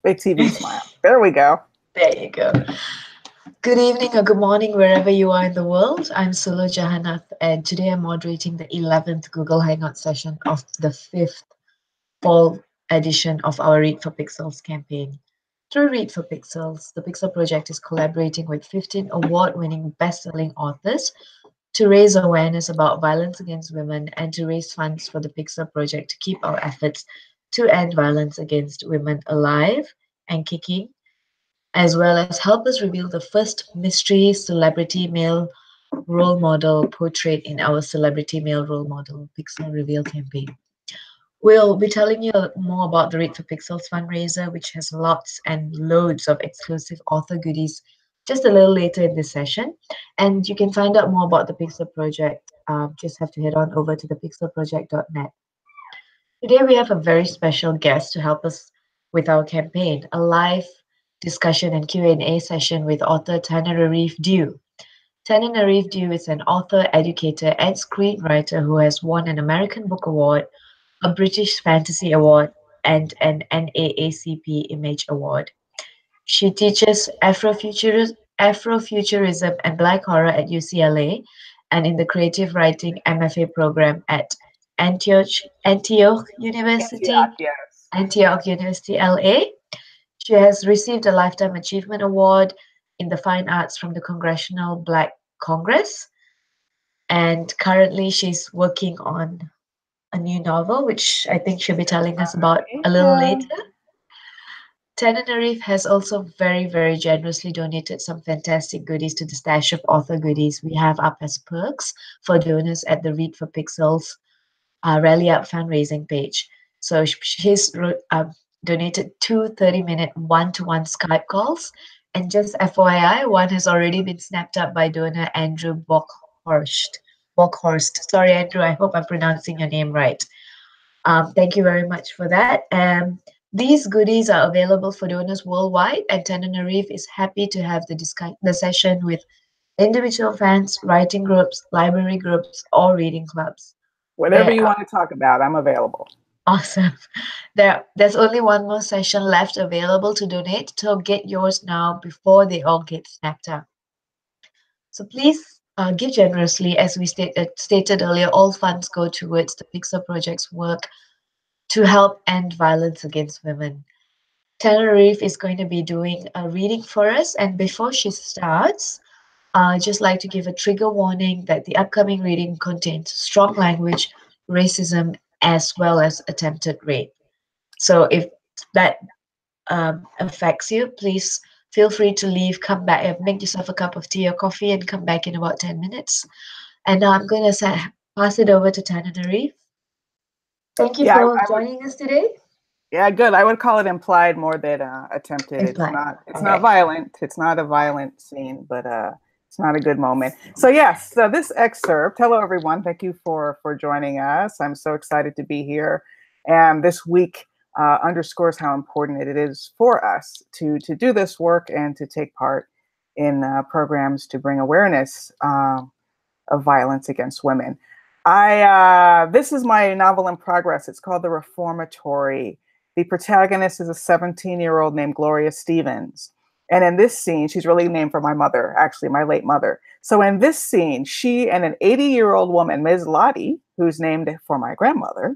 Big TV smile. There we go. There you go. Good evening or good morning, wherever you are in the world. I'm Sulu Jahanath, and today I'm moderating the 11th Google Hangout session of the 5th fall edition of our Read for Pixels campaign. Through Read for Pixels, the Pixel Project is collaborating with 15 award-winning best-selling authors to raise awareness about violence against women and to raise funds for the Pixel Project to keep our efforts to end violence against women alive and kicking, as well as help us reveal the first mystery celebrity male role model portrait in our Celebrity Male Role Model Pixel Reveal campaign. We'll be telling you more about the Read for Pixels fundraiser, which has lots and loads of exclusive author goodies just a little later in this session. And you can find out more about the Pixel Project. Just have to head on over to thepixelproject.net. Today we have a very special guest to help us with our campaign, a live discussion and Q&A session with author Tananarive Due. Tananarive Due is an author, educator, and screenwriter who has won an American Book Award, a British Fantasy Award, and an NAACP Image Award. She teaches Afrofuturism and Black Horror at UCLA and in the Creative Writing MFA program at Antioch, Antioch University, Antioch, yes. Antioch University, LA. She has received a Lifetime Achievement Award in the Fine Arts from the Congressional Black Congress. And currently, she's working on a new novel, which I think she'll be telling us about a little Yeah. later. Tananarive has also very, very generously donated some fantastic goodies to the stash of author goodies we have up as perks for donors at the Read for Pixels Rally Up fundraising page. So she's donated two 30-minute one-to-one Skype calls. And just FYI, one has already been snapped up by donor Andrew Bockhorst. Bockhorst. Sorry, Andrew, I hope I'm pronouncing your name right. Thank you very much for that. These goodies are available for donors worldwide, and Tananarive is happy to have the session with individual fans, writing groups, library groups, or reading clubs. Whatever There you want to talk about, I'm available. Awesome. There's only one more session left available to donate, so get yours now before they all get snapped up. So please give generously. As we stated earlier, all funds go towards the Pixel Project's work to help end violence against women. Tananarive is going to be doing a reading for us, and before she starts, I'd just like to give a trigger warning that the upcoming reading contains strong language, racism, as well as attempted rape. So if that affects you, please feel free to leave, come back, make yourself a cup of tea or coffee, and come back in about 10 minutes. And now I'm going to pass it over to Tananarive. Thank you Yeah, for I would. joining us today. Yeah, good. I would call it implied more than attempted. It's Implied. not. It's All not right. violent. It's not a violent scene, but it's not a good moment. So yes. So this excerpt. Hello, everyone. Thank you for joining us. I'm so excited to be here, and this week underscores how important it is for us to do this work and to take part in programs to bring awareness of violence against women. This is my novel in progress. It's called The Reformatory. The protagonist is a 17-year-old named Gloria Stevens. And in this scene, she's really named for my mother, actually, my late mother. So in this scene, she and an 80-year-old woman, Ms. Lottie, who's named for my grandmother,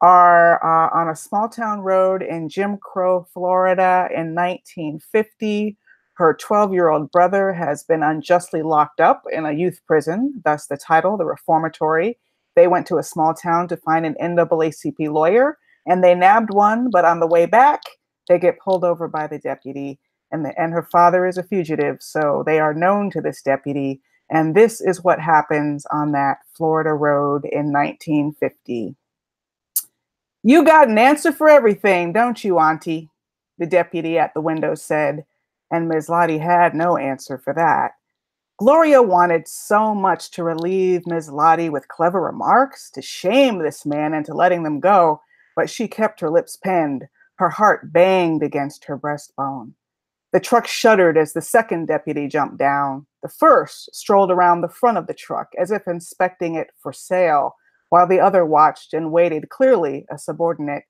are on a small town road in Jim Crow, Florida in 1950. Her 12-year-old brother has been unjustly locked up in a youth prison, thus the title, The Reformatory. They went to a small town to find an NAACP lawyer, and they nabbed one, but on the way back, they get pulled over by the deputy, and her father is a fugitive, so they are known to this deputy, and this is what happens on that Florida road in 1950. "You got an answer for everything, don't you, Auntie?" the deputy at the window said, and Ms. Lottie had no answer for that. Gloria wanted so much to relieve Ms. Lottie with clever remarks, to shame this man into letting them go, but she kept her lips penned. Her heart banged against her breastbone. The truck shuddered as the second deputy jumped down. The first strolled around the front of the truck as if inspecting it for sale, while the other watched and waited, clearly a subordinate.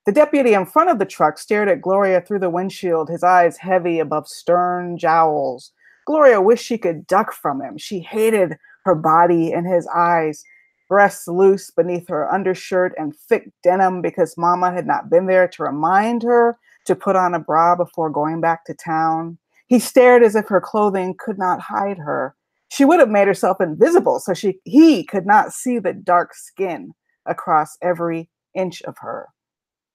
The deputy in front of the truck stared at Gloria through the windshield, his eyes heavy above stern jowls. Gloria wished she could duck from him. She hated her body and his eyes, breasts loose beneath her undershirt and thick denim because Mama had not been there to remind her to put on a bra before going back to town. He stared as if her clothing could not hide her. She would have made herself invisible so he could not see the dark skin across every inch of her.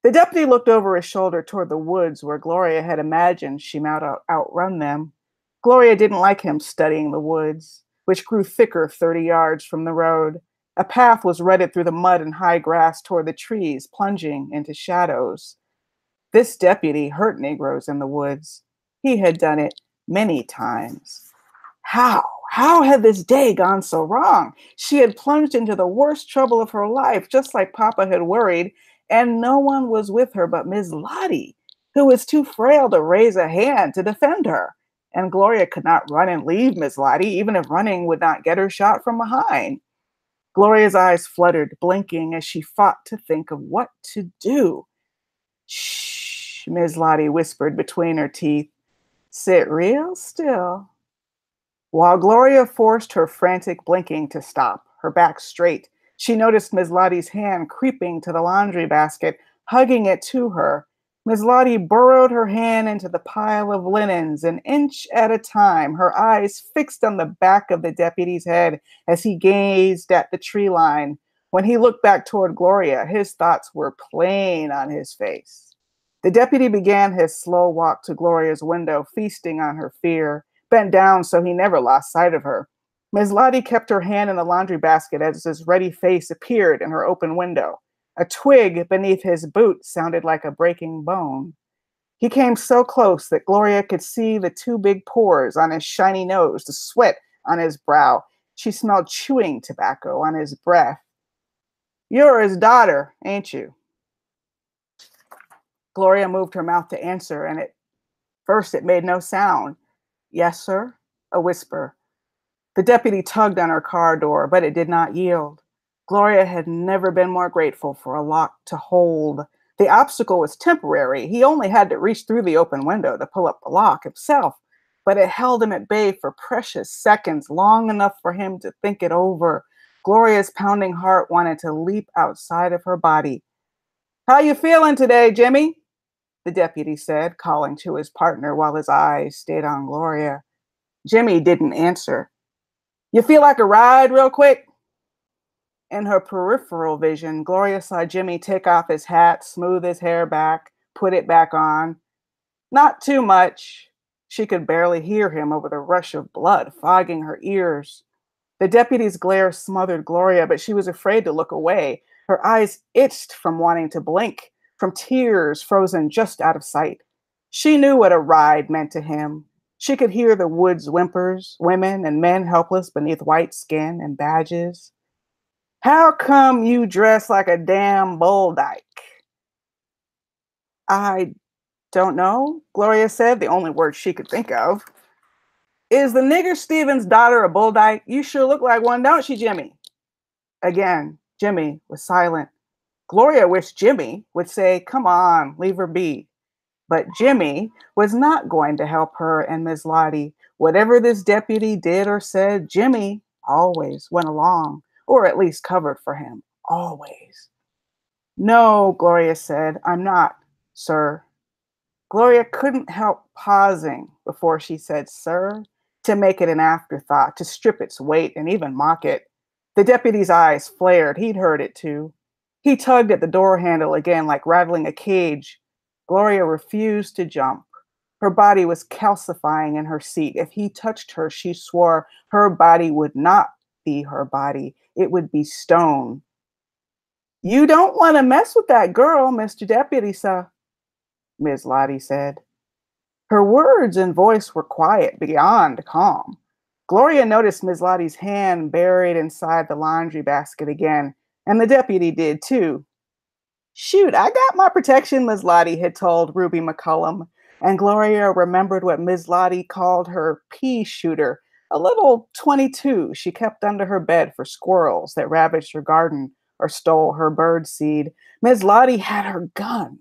The deputy looked over his shoulder toward the woods where Gloria had imagined she might outrun them. Gloria didn't like him studying the woods, which grew thicker 30 yards from the road. A path was rutted through the mud and high grass toward the trees, plunging into shadows. This deputy hurt Negroes in the woods. He had done it many times. How? How had this day gone so wrong? She had plunged into the worst trouble of her life, just like Papa had worried, and no one was with her but Ms. Lottie, who was too frail to raise a hand to defend her. And Gloria could not run and leave Ms. Lottie, even if running would not get her shot from behind. Gloria's eyes fluttered, blinking as she fought to think of what to do. Shh, Ms. Lottie whispered between her teeth. Sit real still. While Gloria forced her frantic blinking to stop, her back straight, she noticed Ms. Lottie's hand creeping to the laundry basket, hugging it to her. Ms. Lottie burrowed her hand into the pile of linens, an inch at a time, her eyes fixed on the back of the deputy's head as he gazed at the tree line. When he looked back toward Gloria, his thoughts were plain on his face. The deputy began his slow walk to Gloria's window, feasting on her fear, bent down so he never lost sight of her. Ms. Lottie kept her hand in the laundry basket as his ruddy face appeared in her open window. A twig beneath his boot sounded like a breaking bone. He came so close that Gloria could see the two big pores on his shiny nose, the sweat on his brow. She smelled chewing tobacco on his breath. You're his daughter, ain't you? Gloria moved her mouth to answer, and at first it made no sound. Yes, sir, a whisper. The deputy tugged on her car door, but it did not yield. Gloria had never been more grateful for a lock to hold. The obstacle was temporary. He only had to reach through the open window to pull up the lock himself, but it held him at bay for precious seconds, long enough for him to think it over. Gloria's pounding heart wanted to leap outside of her body. How you feeling today, Jimmy? The deputy said, calling to his partner while his eyes stayed on Gloria. Jimmy didn't answer. You feel like a ride real quick? In her peripheral vision, Gloria saw Jimmy take off his hat, smooth his hair back, put it back on. Not too much. She could barely hear him over the rush of blood fogging her ears. The deputy's glare smothered Gloria, but she was afraid to look away. Her eyes itched from wanting to blink, from tears frozen just out of sight. She knew what a ride meant to him. She could hear the woods' whimpers, women and men helpless beneath white skin and badges. How come you dress like a damn bull dyke? I don't know, Gloria said, the only word she could think of. Is the nigger Stevens' daughter a bull dyke? You sure look like one, don't you, Jimmy? Again, Jimmy was silent. Gloria wished Jimmy would say, come on, leave her be. But Jimmy was not going to help her and Ms. Lottie. Whatever this deputy did or said, Jimmy always went along, or at least covered for him, always. No, Gloria said, I'm not, sir. Gloria couldn't help pausing before she said, sir, to make it an afterthought, to strip its weight and even mock it. The deputy's eyes flared. He'd heard it too. He tugged at the door handle again like rattling a cage. Gloria refused to jump. Her body was calcifying in her seat. If he touched her, she swore her body would not be her body. It would be stone. You don't want to mess with that girl, Mr. Deputy, sir, Ms. Lottie said. Her words and voice were quiet, beyond calm. Gloria noticed Ms. Lottie's hand buried inside the laundry basket again, and the deputy did too. Shoot, I got my protection, Ms. Lottie had told Ruby McCullum, and Gloria remembered what Ms. Lottie called her pea shooter, a little .22 she kept under her bed for squirrels that ravaged her garden or stole her bird seed. Ms. Lottie had her gun.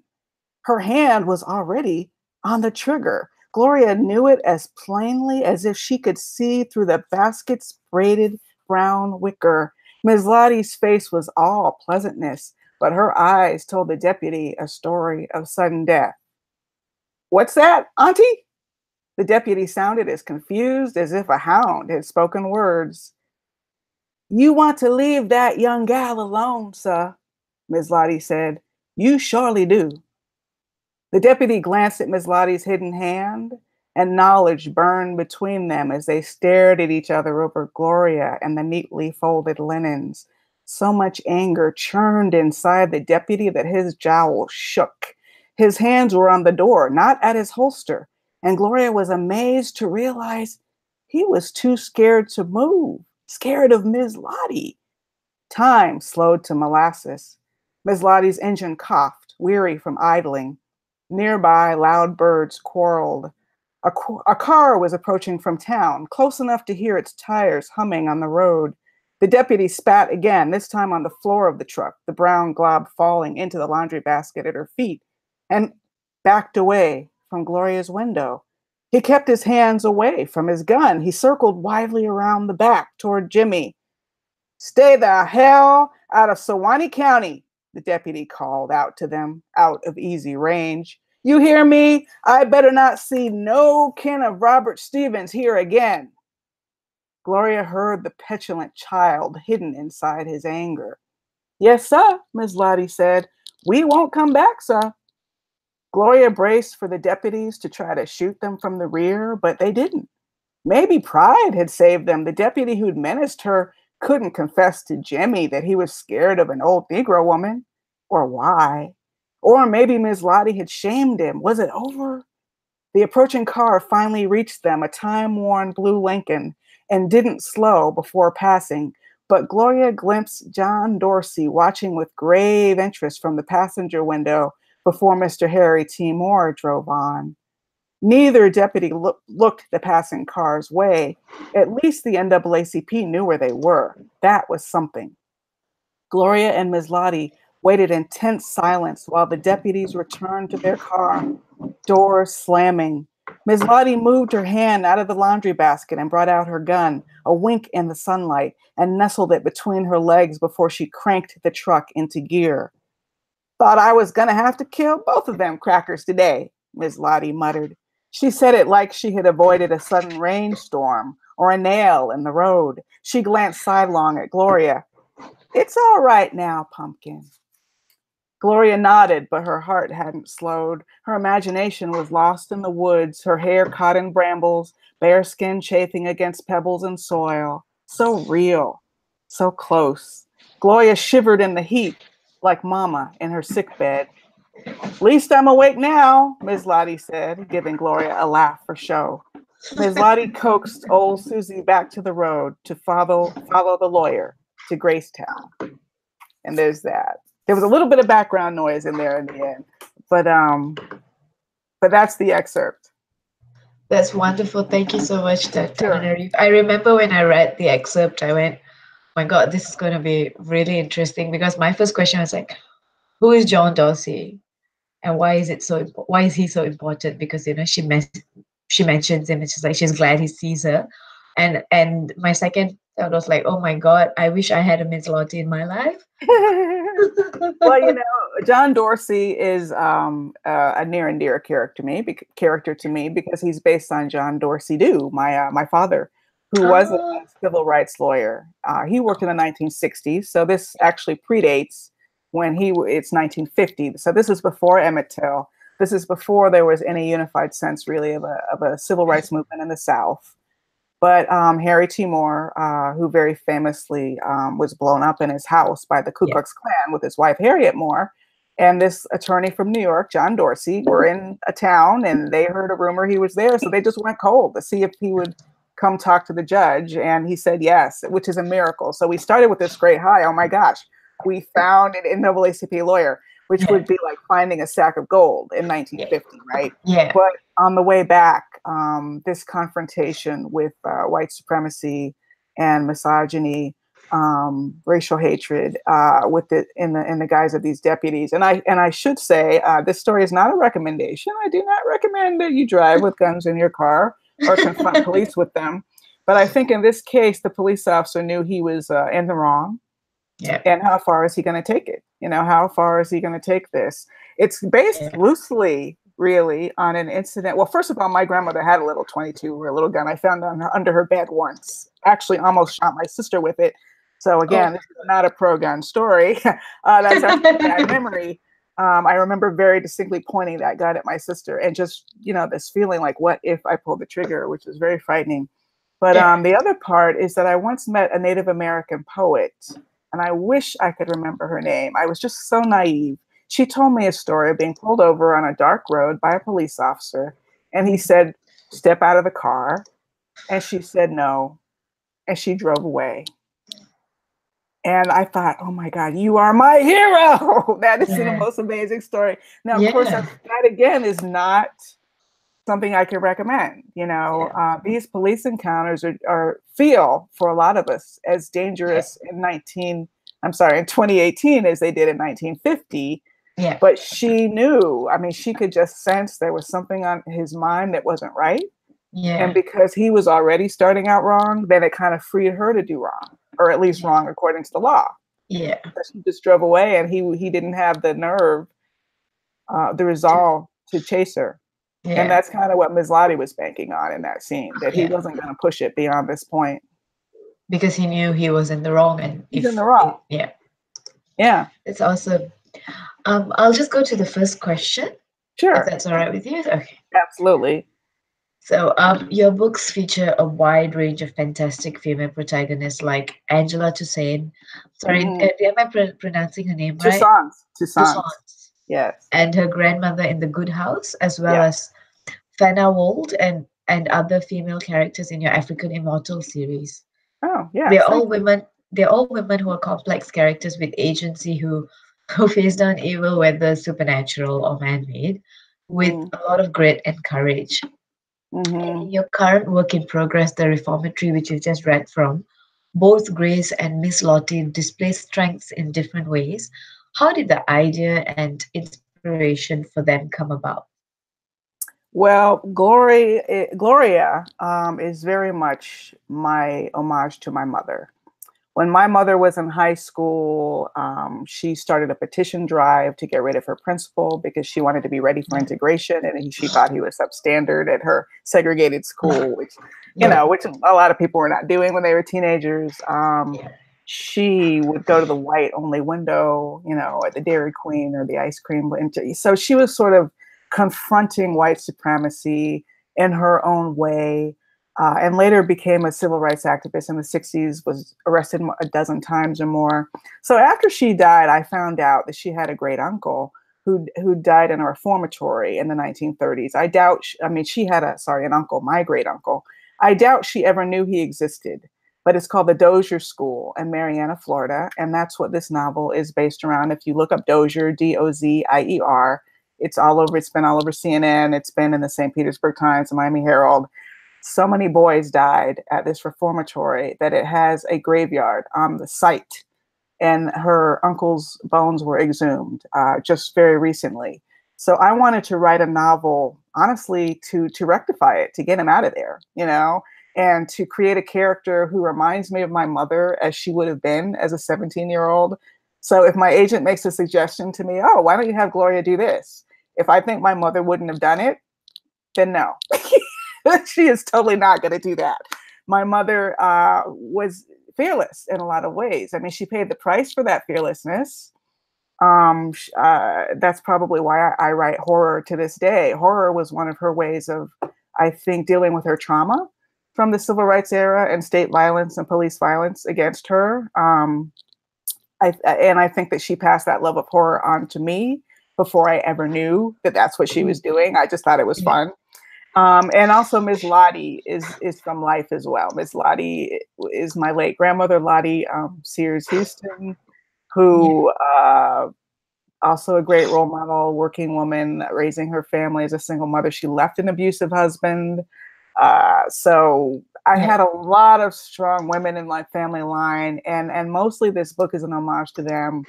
Her hand was already on the trigger. Gloria knew it as plainly as if she could see through the basket's braided brown wicker. Ms. Lottie's face was all pleasantness, but her eyes told the deputy a story of sudden death. "What's that, Auntie?" The deputy sounded as confused as if a hound had spoken words. "You want to leave that young gal alone, sir," Ms. Lottie said. "You surely do." The deputy glanced at Miss Lottie's hidden hand, and knowledge burned between them as they stared at each other over Gloria and the neatly folded linens. So much anger churned inside the deputy that his jowls shook. His hands were on the door, not at his holster, and Gloria was amazed to realize he was too scared to move, scared of Miss Lottie. Time slowed to molasses. Miss Lottie's engine coughed, weary from idling. Nearby, loud birds quarreled. A car was approaching from town, close enough to hear its tires humming on the road. The deputy spat again, this time on the floor of the truck, the brown glob falling into the laundry basket at her feet, and backed away from Gloria's window. He kept his hands away from his gun. He circled widely around the back toward Jimmy. "Stay the hell out of Sewanee County," the deputy called out to them, out of easy range. "You hear me? I better not see no kin of Robert Stevens here again." Gloria heard the petulant child hidden inside his anger. "Yes, sir," Miss Lottie said. "We won't come back, sir." Gloria braced for the deputies to try to shoot them from the rear, but they didn't. Maybe pride had saved them. The deputy who'd menaced her couldn't confess to Jimmy that he was scared of an old Negro woman. Or why? Or maybe Miss Lottie had shamed him. Was it over? The approaching car finally reached them, a time-worn blue Lincoln, and didn't slow before passing. But Gloria glimpsed John Dorsey watching with grave interest from the passenger window before Mr. Harry T. Moore drove on. Neither deputy looked the passing car's way. At least the NAACP knew where they were. That was something. Gloria and Ms. Lottie waited in tense silence while the deputies returned to their car, doors slamming. Ms. Lottie moved her hand out of the laundry basket and brought out her gun, a wink in the sunlight, and nestled it between her legs before she cranked the truck into gear. "Thought I was gonna have to kill both of them crackers today," Ms. Lottie muttered. She said it like she had avoided a sudden rainstorm or a nail in the road. She glanced sidelong at Gloria. "It's all right now, Pumpkin." Gloria nodded, but her heart hadn't slowed. Her imagination was lost in the woods, her hair caught in brambles, bare skin chafing against pebbles and soil. So real, so close. Gloria shivered in the heat, like Mama in her sickbed. "Least I'm awake now," Ms. Lottie said, giving Gloria a laugh for show. Ms. Lottie coaxed old Susie back to the road to follow the lawyer to Gracetown. And there's that. There was a little bit of background noise in there in the end, but that's the excerpt. That's wonderful. Thank you so much, Tananarive. Sure. I remember when I read the excerpt, I went, "Oh my God, this is going to be really interesting," because my first question was like, who is John Dorsey? And why is he so important? Because she mentions him and she's like, she's glad he sees her. And my second thought was like, oh my God, I wish I had a Miss Lottie in my life. Well, John Dorsey is a near and dear character to me because he's based on John Dorsey Due, my father, who was a civil rights lawyer. He worked in the 1960s, so this actually predates it's 1950. So this is before Emmett Till. This is before there was any unified sense really of a civil rights movement in the South. But Harry T. Moore, who very famously was blown up in his house by the Ku Klux Klan with his wife, Harriet Moore, and this attorney from New York, John Dorsey, were in a town and they heard a rumor he was there. So they just went cold to see if he would come talk to the judge. And he said yes, which is a miracle. So we started with this great high. Oh my gosh, we found an NAACP lawyer, which would be like finding a sack of gold in 1950, right? Yeah. But on the way back, this confrontation with white supremacy and misogyny racial hatred with it in the guise of these deputies. And I should say this story is not a recommendation. I do not recommend that you drive with guns in your car or confront police with them. But I think in this case, the police officer knew he was in the wrong. Yeah. And how far is he going to take it? You know, how far is he going to take this? It's based loosely, really, on an incident. Well, first of all, my grandmother had a little 22 or a little gun I found under her bed once. Actually, almost shot my sister with it. So again, this is not a pro-gun story. That's actually a bad memory. I remember very distinctly pointing that gun at my sister and just, you know, this feeling like, what if I pulled the trigger, which is very frightening. But the other part is that I once met a Native American poet, and I wish I could remember her name. I was just so naive. She told me a story of being pulled over on a dark road by a police officer, and he said, "Step out of the car." And she said, "No." And she drove away. And I thought, oh my God, you are my hero. That is the most amazing story. Now, of course, that again is not something I can recommend. You know, these police encounters feel for a lot of us as dangerous in 2018 as they did in 1950. Yeah. But she knew, I mean, she could just sense there was something on his mind that wasn't right. Yeah. And because he was already starting out wrong, then it kind of freed her to do wrong, or at least wrong according to the law. Yeah. But she just drove away, and he didn't have the nerve, the resolve to chase her. Yeah. And that's kind of what Ms. Lottie was banking on in that scene, that he wasn't going to push it beyond this point. Because he knew he was in the wrong. And he's in the wrong. Yeah. It's awesome. I'll just go to the first question. Sure. If that's all right with you. Okay. Absolutely. So your books feature a wide range of fantastic female protagonists like Angela Toussaint. Sorry, am I pronouncing her name right? Toussaint. Yes. And her grandmother in The Good House, as well as Fanna Wold and other female characters in your African Immortals series. Oh, yeah. They're all women who are complex characters with agency who face down evil, whether supernatural or man-made, with a lot of grit and courage. In your current work in progress, The Reformatory, which you've just read from, both Grace and Miss Lottie display strengths in different ways. How did the idea and inspiration for them come about? Well, Gloria is very much my homage to my mother. When my mother was in high school, she started a petition drive to get rid of her principal because she wanted to be ready for integration, and she thought he was substandard at her segregated school, which which a lot of people were not doing when they were teenagers. She would go to the white-only window, at the Dairy Queen or the ice cream. So she was sort of confronting white supremacy in her own way. And later became a civil rights activist in the 60s, was arrested a dozen times or more. So after she died, I found out that she had a great uncle who died in a reformatory in the 1930s. She had an uncle, my great uncle. I doubt she ever knew he existed, but it's called the Dozier School in Marianna, Florida. And that's what this novel is based around. If you look up Dozier, Dozier, it's all over. It's been all over CNN. It's been in the St. Petersburg Times, the Miami Herald. So many boys died at this reformatory that it has a graveyard on the site, and her uncle's bones were exhumed just very recently. So I wanted to write a novel, honestly, to rectify it, to get him out of there, and to create a character who reminds me of my mother as she would have been as a 17-year-old. So if my agent makes a suggestion to me, oh, why don't you have Gloria do this? If I think my mother wouldn't have done it, then no. She is totally not going to do that. My mother was fearless in a lot of ways. I mean, she paid the price for that fearlessness. That's probably why I write horror to this day. Horror was one of her ways of, I think, dealing with her trauma from the civil rights era and state violence and police violence against her. I think that she passed that love of horror on to me before I ever knew that that's what she was doing. I just thought it was fun. And also Ms. Lottie is from life as well. Ms. Lottie is my late grandmother, Lottie Sears Houston, who also a great role model, working woman, raising her family as a single mother. She left an abusive husband. So I had a lot of strong women in my family line, and mostly this book is an homage to them,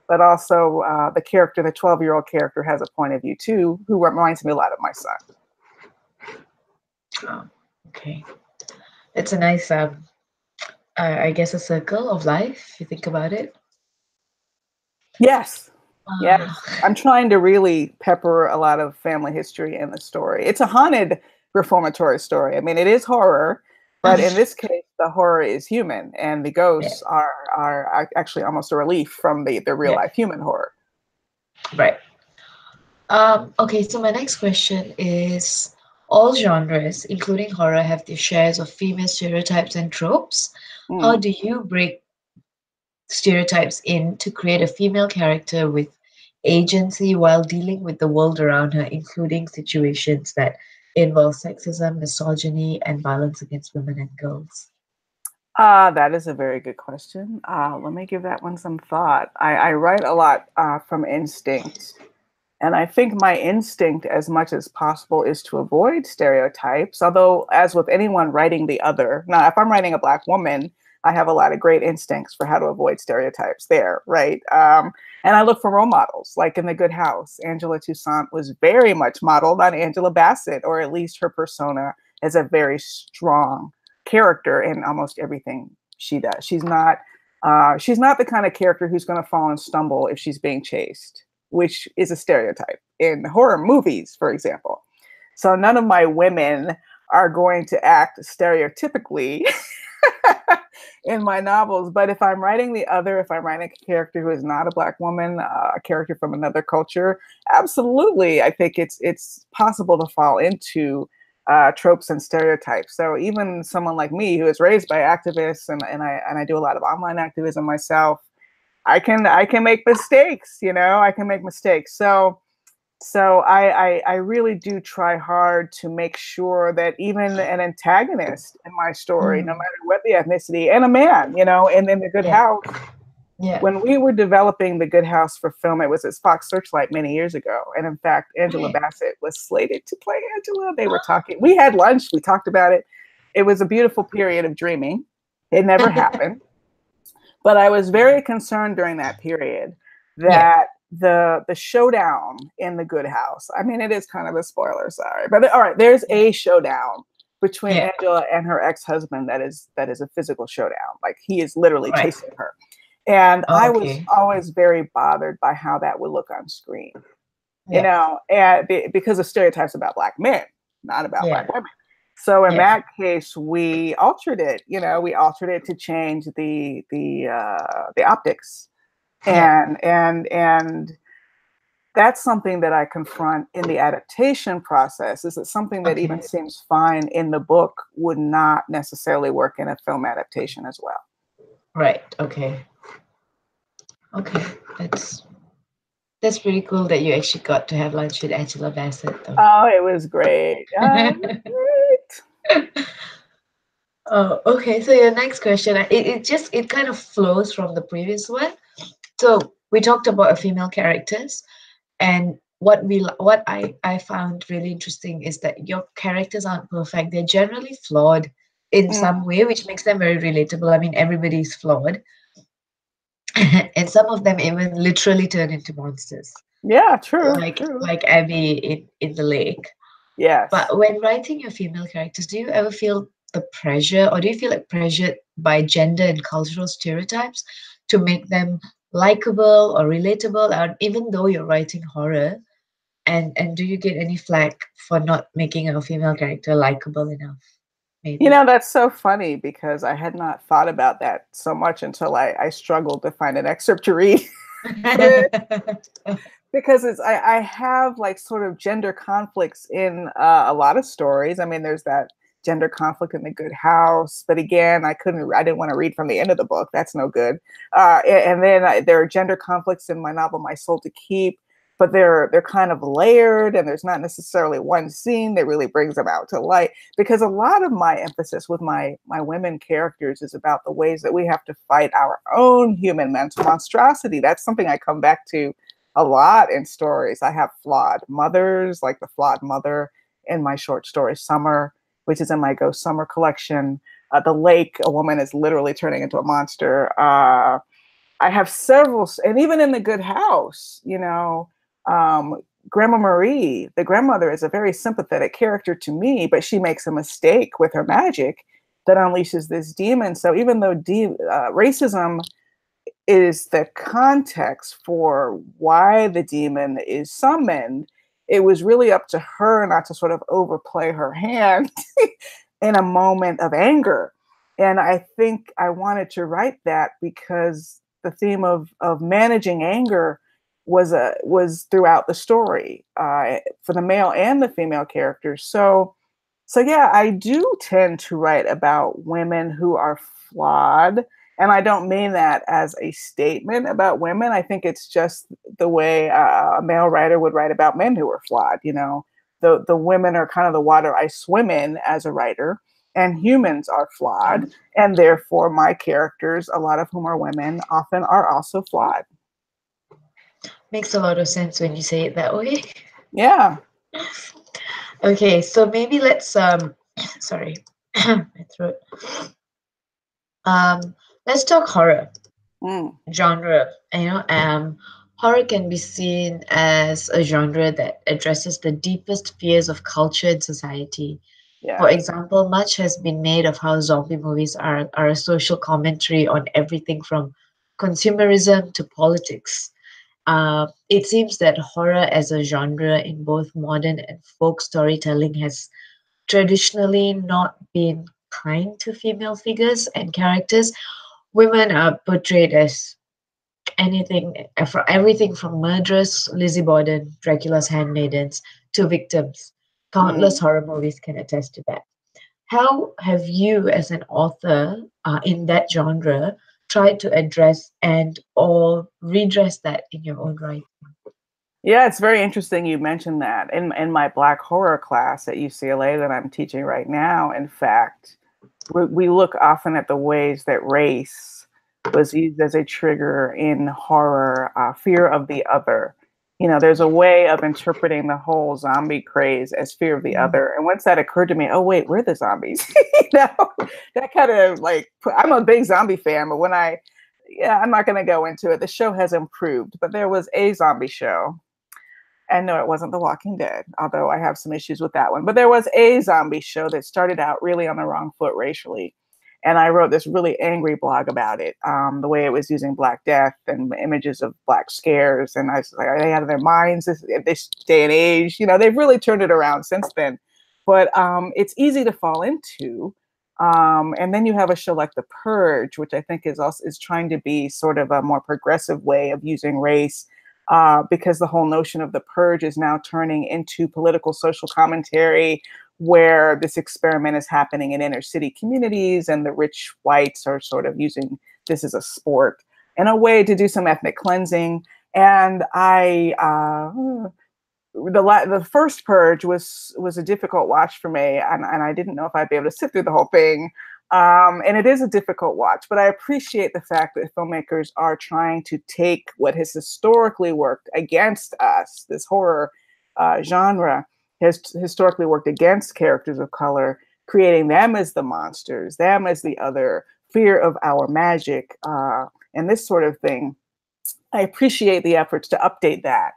but also the 12-year-old character has a point of view too, who reminds me a lot of my son. Oh, okay. It's a nice, I guess, a circle of life, if you think about it. Yes. Yes. I'm trying to really pepper a lot of family history in the story. It's a haunted reformatory story. I mean, it is horror, but in this case, the horror is human, and the ghosts are actually almost a relief from the real life human horror. Right. Okay, so my next question is, all genres, including horror, have their shares of female stereotypes and tropes. How do you break stereotypes in to create a female character with agency while dealing with the world around her, including situations that involve sexism, misogyny, and violence against women and girls? That is a very good question. Let me give that one some thought. I write a lot from instinct. And I think my instinct, as much as possible, is to avoid stereotypes. Although, as with anyone writing the other, now, if I'm writing a Black woman, I have a lot of great instincts for how to avoid stereotypes there, right? And I look for role models, like in The Good House. Angela Toussaint was very much modeled on Angela Bassett, or at least her persona is a very strong character in almost everything she does. She's not the kind of character who's going to fall and stumble if she's being chased, which is a stereotype in horror movies, for example. So none of my women are going to act stereotypically in my novels. But if I'm writing the other, if I'm writing a character who is not a Black woman, a character from another culture, absolutely, I think it's possible to fall into tropes and stereotypes. So even someone like me, who is raised by activists, and I do a lot of online activism myself, I can make mistakes, I can make mistakes. So I really do try hard to make sure that even an antagonist in my story, no matter what the ethnicity, and a man, and in The Good House, when we were developing The Good House for film, it was at Fox Searchlight many years ago. And in fact, Angela Bassett was slated to play Angela. They were talking, we had lunch, we talked about it. It was a beautiful period of dreaming. It never happened. But I was very concerned during that period that the showdown in The Good House, I mean, it is kind of a spoiler, sorry, but all right, there's a showdown between Angela and her ex-husband that is a physical showdown. Like, he is literally chasing her. And I was always very bothered by how that would look on screen, and because of stereotypes about Black men, not about Black women. So in that case, we altered it. We altered it to change the optics, and that's something that I confront in the adaptation process. Is it something that even seems fine in the book would not necessarily work in a film adaptation as well? Right. Okay. That's pretty cool that you actually got to have lunch with Angela Bassett, though. Oh, it was great. Oh, okay. So your next question, it kind of flows from the previous one. So we talked about female characters, and what I found really interesting is that your characters aren't perfect. They're generally flawed in some way, which makes them very relatable. I mean, everybody's flawed. And some of them even literally turn into monsters. Yeah, true. Like Abby in the lake. Yes. But when writing your female characters, do you ever feel the pressure, or do you feel like pressured by gender and cultural stereotypes to make them likable or relatable, even though you're writing horror? And do you get any flack for not making a female character likable enough? Maybe. That's so funny, because I had not thought about that so much until I struggled to find an excerpt to read. Because I have like sort of gender conflicts in a lot of stories. I mean, there's that gender conflict in The Good House, but again, I didn't want to read from the end of the book. That's no good. And then there are gender conflicts in my novel, My Soul to Keep, but they're kind of layered, and there's not necessarily one scene that really brings them out to light, because a lot of my emphasis with my women characters is about the ways that we have to fight our own human mental monstrosity. That's something I come back to a lot in stories. I have flawed mothers, like the flawed mother in my short story Summer, which is in my Ghost Summer collection. The Lake, a woman is literally turning into a monster. I have several, and even in The Good House, you know, Grandma Marie, the grandmother, is a very sympathetic character to me, but she makes a mistake with her magic that unleashes this demon. So even though racism is the context for why the demon is summoned, it was really up to her not to sort of overplay her hand in a moment of anger. And I think I wanted to write that because the theme of managing anger was throughout the story for the male and the female characters. So yeah, I do tend to write about women who are flawed. And I don't mean that as a statement about women. I think it's just the way a male writer would write about men who are flawed. You know, the women are kind of the water I swim in as a writer, and humans are flawed. And therefore, my characters, a lot of whom are women, often are also flawed. Makes a lot of sense when you say it that way. Yeah. Okay, so maybe let's sorry, my throat. Let's talk horror genre. You know, horror can be seen as a genre that addresses the deepest fears of culture and society. Yeah. For example, much has been made of how zombie movies are a social commentary on everything from consumerism to politics. It seems that horror as a genre in both modern and folk storytelling has traditionally not been kind to female figures and characters. Women are portrayed as everything from murderers, Lizzie Borden, Dracula's handmaidens, to victims. Countless horror movies can attest to that. How have you, as an author in that genre, tried to address and or redress that in your own writing? Yeah, it's very interesting you mentioned that. In my Black horror class at UCLA that I'm teaching right now, in fact, we look often at the ways that race was used as a trigger in horror, fear of the other. You know, there's a way of interpreting the whole zombie craze as fear of the other. And once that occurred to me, oh, wait, we're the zombies. You know, that kind of like, I'm a big zombie fan, but I'm not going to go into it. The show has improved, but there was a zombie show. And no, it wasn't The Walking Dead, although I have some issues with that one. But there was a zombie show that started out really on the wrong foot racially. And I wrote this really angry blog about it, the way it was using Black Death and images of Black scares. And I was like, are they out of their minds at this day and age? You know, they've really turned it around since then. But it's easy to fall into. And then you have a show like The Purge, which I think is trying to be sort of a more progressive way of using race. Because the whole notion of the purge is now turning into political social commentary, where this experiment is happening in inner city communities, and the rich whites are sort of using this as a sport and a way to do some ethnic cleansing. And the first purge was a difficult watch for me, and I didn't know if I'd be able to sit through the whole thing. And it is a difficult watch, but I appreciate the fact that filmmakers are trying to take what has historically worked against us, this horror genre has historically worked against characters of color, creating them as the monsters, them as the other, fear of our magic, and this sort of thing. I appreciate the efforts to update that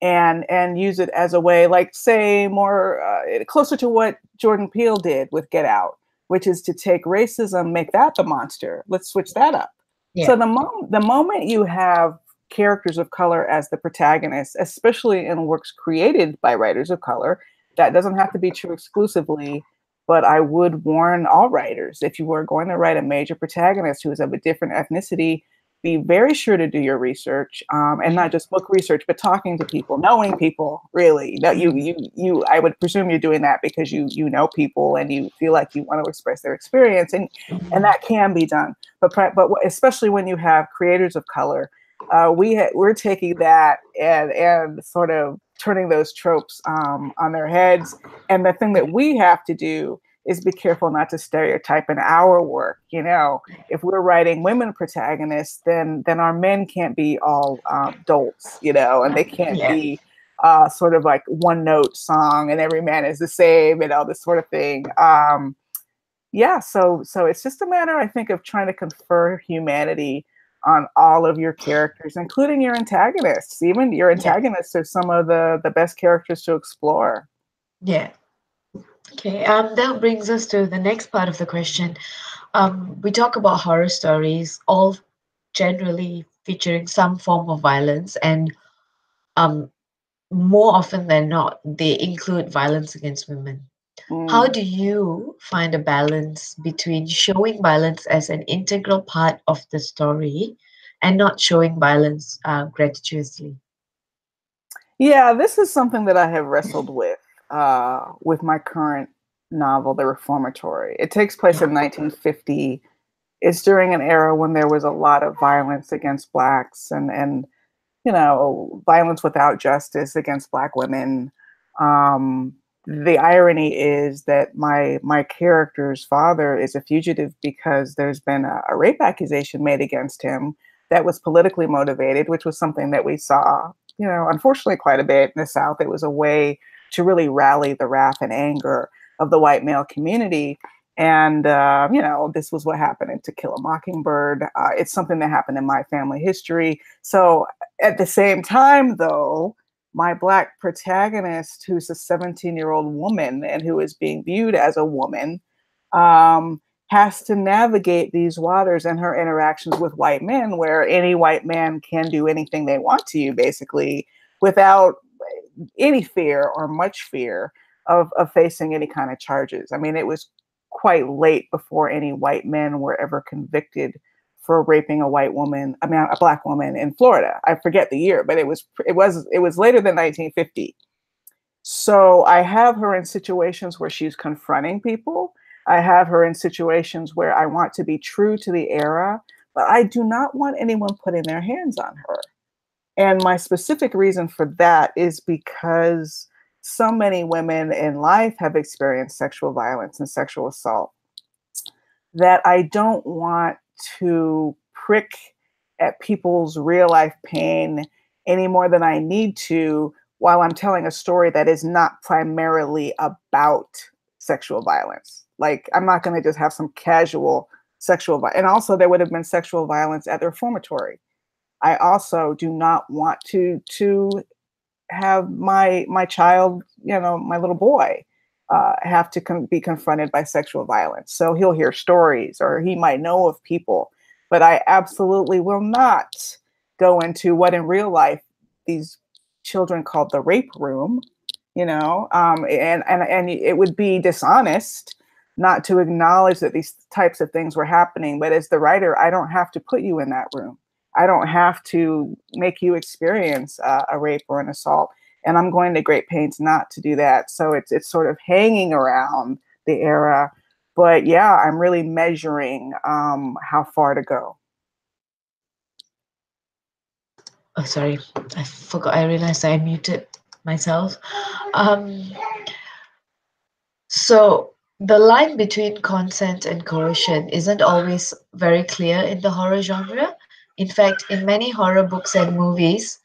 and use it as a way, like, say, more closer to what Jordan Peele did with Get Out, which is to take racism, make that the monster. Let's switch that up. Yeah. So the moment you have characters of color as the protagonists, especially in works created by writers of color, that doesn't have to be true exclusively, but I would warn all writers, if you were going to write a major protagonist who is of a different ethnicity, be very sure to do your research, and not just book research, but talking to people, knowing people. Really, that you. I would presume you're doing that because you know people and you feel like you want to express their experience, and that can be done. But especially when you have creators of color, we're taking that and sort of turning those tropes on their heads. And the thing that we have to do is be careful not to stereotype in our work. You know, if we're writing women protagonists, then our men can't be all dolts, you know, and they can't be sort of like one note song and every man is the same and all this sort of thing. Yeah, so it's just a matter, I think, of trying to confer humanity on all of your characters, including your antagonists. Even your antagonists are some of the best characters to explore. Yeah. Okay, that brings us to the next part of the question. We talk about horror stories, all generally featuring some form of violence, and more often than not, they include violence against women. How do you find a balance between showing violence as an integral part of the story and not showing violence gratuitously? Yeah, this is something that I have wrestled with my current novel, The Reformatory. It takes place in 1950. It's during an era when there was a lot of violence against Blacks and violence without justice against Black women. The irony is that my character's father is a fugitive because there's been a rape accusation made against him that was politically motivated, which was something that we saw, unfortunately quite a bit in the South. It was a way to really rally the wrath and anger of the white male community. And, this was what happened in To Kill a Mockingbird. It's something that happened in my family history. So at the same time, though, my Black protagonist, who's a 17-year-old woman and who is being viewed as a woman, has to navigate these waters and her interactions with white men, where any white man can do anything they want to you, basically, without any fear or much fear of facing any kind of charges. I mean, it was quite late before any white men were ever convicted for raping a Black woman in Florida. I forget the year, but it was later than 1950. So I have her in situations where she's confronting people. I have her in situations where I want to be true to the era, but I do not want anyone putting their hands on her. And my specific reason for that is because so many women in life have experienced sexual violence and sexual assault that I don't want to prick at people's real life pain any more than I need to while I'm telling a story that is not primarily about sexual violence. Like, I'm not going to just have some casual sexual violence. And also, there would have been sexual violence at the reformatory. I also do not want to have my child, my little boy, have to be confronted by sexual violence. So he'll hear stories or he might know of people, but I absolutely will not go into what in real life these children called the rape room, and it would be dishonest not to acknowledge that these types of things were happening. But as the writer, I don't have to put you in that room. I don't have to make you experience a rape or an assault. And I'm going to great pains not to do that. So it's sort of hanging around the era. But yeah, I'm really measuring how far to go. Oh, sorry, I forgot. I realized I muted myself. So the line between consent and coercion isn't always very clear in the horror genre. In fact, in many horror books and movies,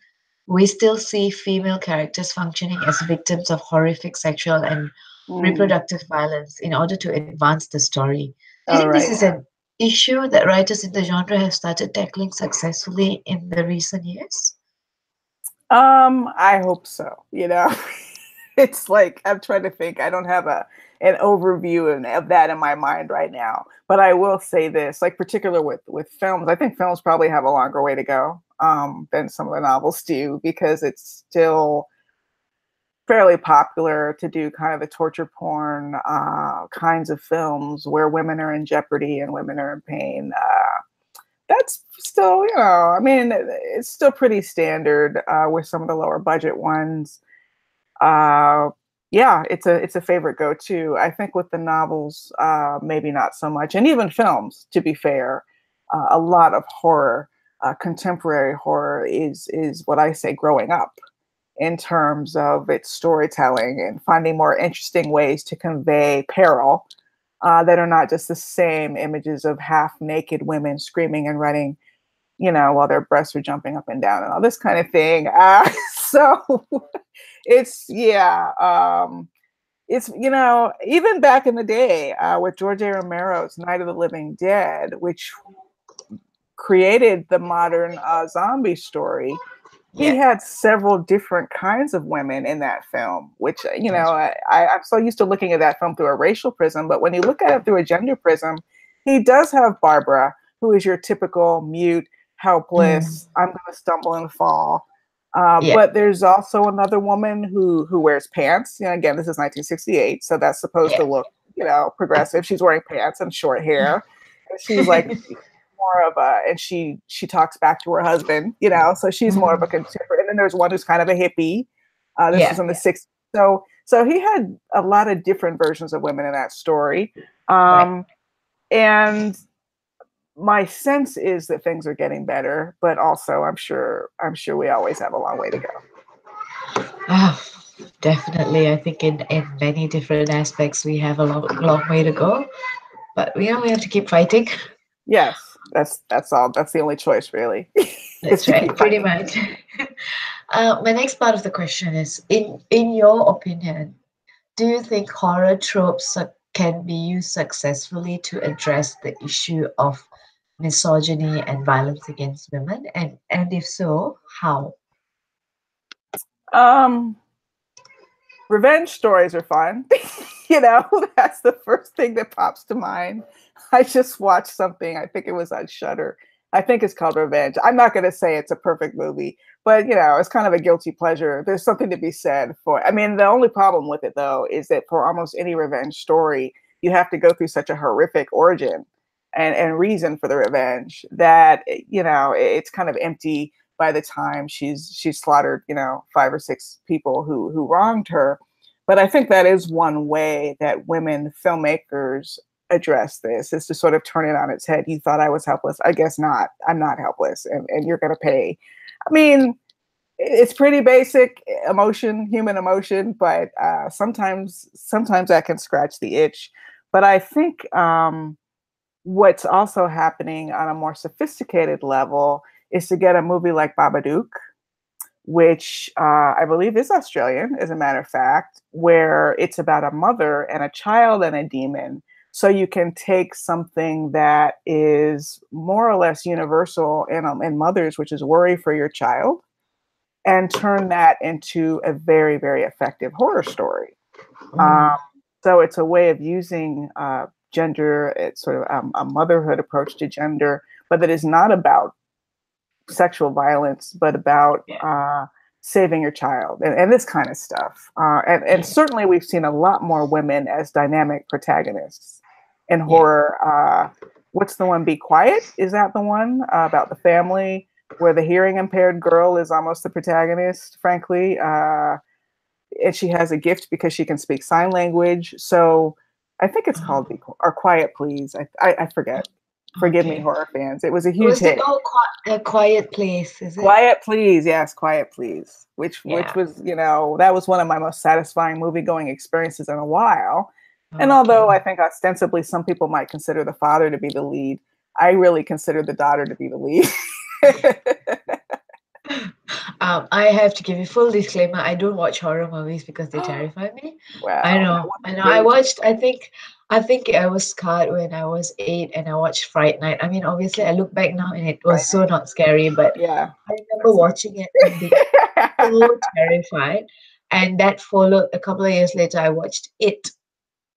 we still see female characters functioning as victims of horrific sexual and reproductive violence in order to advance the story. Do you think this is an issue that writers in the genre have started tackling successfully in the recent years? I hope so. It's like I'm trying to think. I don't have an overview of that in my mind right now. But I will say this, like particular with films, I think films probably have a longer way to go than some of the novels do, because it's still fairly popular to do kind of the torture porn kinds of films where women are in jeopardy and women are in pain. That's still, I mean, it's still pretty standard with some of the lower budget ones. Yeah, it's a favorite go-to. I think with the novels, maybe not so much, and even films. To be fair, a lot of horror, contemporary horror, is what I say growing up in terms of its storytelling and finding more interesting ways to convey peril that are not just the same images of half-naked women screaming and running, while their breasts are jumping up and down and all this kind of thing. So It's, you know, even back in the day with George A. Romero's Night of the Living Dead, which created the modern zombie story, he had several different kinds of women in that film, which, you know, I'm so used to looking at that film through a racial prism, but when you look at it through a gender prism, he does have Barbara, who is your typical mute, helpless, I'm going to stumble and fall. But there's also another woman who wears pants. You know, again, this is 1968, so that's supposed to look, you know, progressive. She's wearing pants and short hair. And she's like more of a, and she talks back to her husband, you know, so she's more of a contemporary. And then there's one who's kind of a hippie. This was in the 60s. So he had a lot of different versions of women in that story. And my sense is that things are getting better, but also I'm sure we always have a long way to go. Oh, definitely. I think in many different aspects we have a long way to go. But we have to keep fighting. Yes, that's all. That's the only choice, really. That's right, pretty much. My next part of the question is, in your opinion, do you think horror tropes can be used successfully to address the issue of misogyny and violence against women? And if so, how? Revenge stories are fun. You know, that's the first thing that pops to mind. I just watched something, I think it was on Shudder. I think it's called Revenge. I'm not going to say it's a perfect movie, but, you know, it's kind of a guilty pleasure. There's something to be said for, I mean, the only problem with it, though, is that for almost any revenge story, you have to go through such a horrific origin and reason for the revenge that, you know, it's kind of empty by the time she's slaughtered, you know, 5 or 6 people who wronged her. But I think that is one way that women filmmakers address this, is to sort of turn it on its head. You thought I was helpless. I guess not. I'm not helpless, and you're going to pay. I mean, it's pretty basic emotion, human emotion, but sometimes that can scratch the itch. But I think what's also happening on a more sophisticated level is to get a movie like Babadook, which I believe is Australian, as a matter of fact, where it's about a mother and a child and a demon. So you can take something that is more or less universal in mothers, which is worry for your child, and turn that into a very, very effective horror story. So it's a way of using gender, it's sort of a motherhood approach to gender, but that is not about sexual violence, but about saving your child and this kind of stuff. And certainly we've seen a lot more women as dynamic protagonists in horror. What's the one, Be Quiet? Is that the one about the family where the hearing impaired girl is almost the protagonist, frankly? And she has a gift because she can speak sign language. So I think it's called Quiet Please. I forget. Forgive me, horror fans. It was a huge hit. A Quiet Place, is it? Quiet Please, yes, Quiet Please. Which was, you know, that was one of my most satisfying movie-going experiences in a while. And although I think ostensibly some people might consider the father to be the lead, I really consider the daughter to be the lead. I have to give you full disclaimer. I don't watch horror movies because they terrify me. Wow. I know. I watched, I think I was scarred when I was 8 and I watched Fright Night. I mean, obviously I look back now and it was so not scary, but I remember watching it and being so terrified. And that followed a couple of years later, I watched It.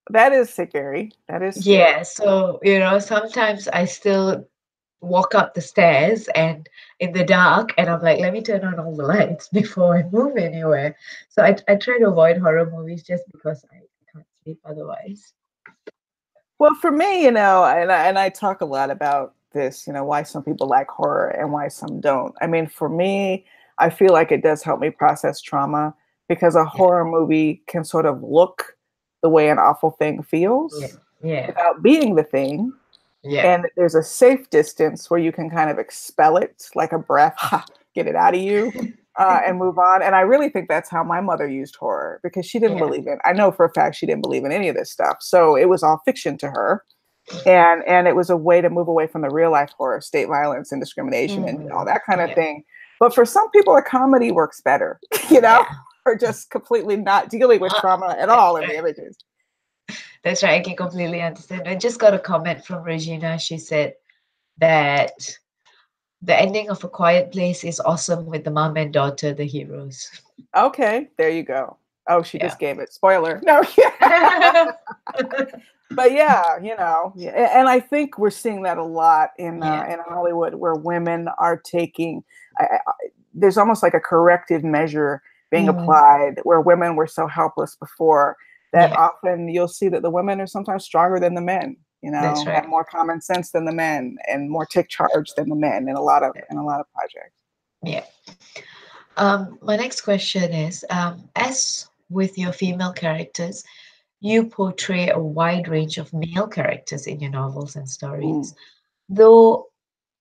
That is scary. That is scary. Yeah. So, you know, sometimes I still walk up the stairs and in the dark, and I'm like, let me turn on all the lights before I move anywhere. So I try to avoid horror movies just because I can't sleep otherwise. Well, for me, you know, and I talk a lot about this, you know, why some people like horror and why some don't. I mean, for me, I feel like it does help me process trauma, because a horror movie can sort of look the way an awful thing feels without being the thing. And there's a safe distance where you can kind of expel it like a breath, get it out of you, and move on. And I really think that's how my mother used horror, because she didn't believe in, I know for a fact she didn't believe in any of this stuff. So it was all fiction to her. And it was a way to move away from the real life horror, state violence and discrimination and all that kind of thing. But for some people, a comedy works better, you know? or just completely not dealing with trauma at all in the images. That's right. I can completely understand. I just got a comment from Regina. She said that the ending of A Quiet Place is awesome with the mom and daughter, the heroes. Okay, there you go. Oh, she just gave it. Spoiler. No. But yeah, and I think we're seeing that a lot in Hollywood, where women are taking. There's almost like a corrective measure being applied, where women were so helpless before that often you'll see that the women are sometimes stronger than the men. That's right. Have more common sense than the men, and more take charge than the men in a lot of projects. Yeah. My next question is, as with your female characters, you portray a wide range of male characters in your novels and stories. Though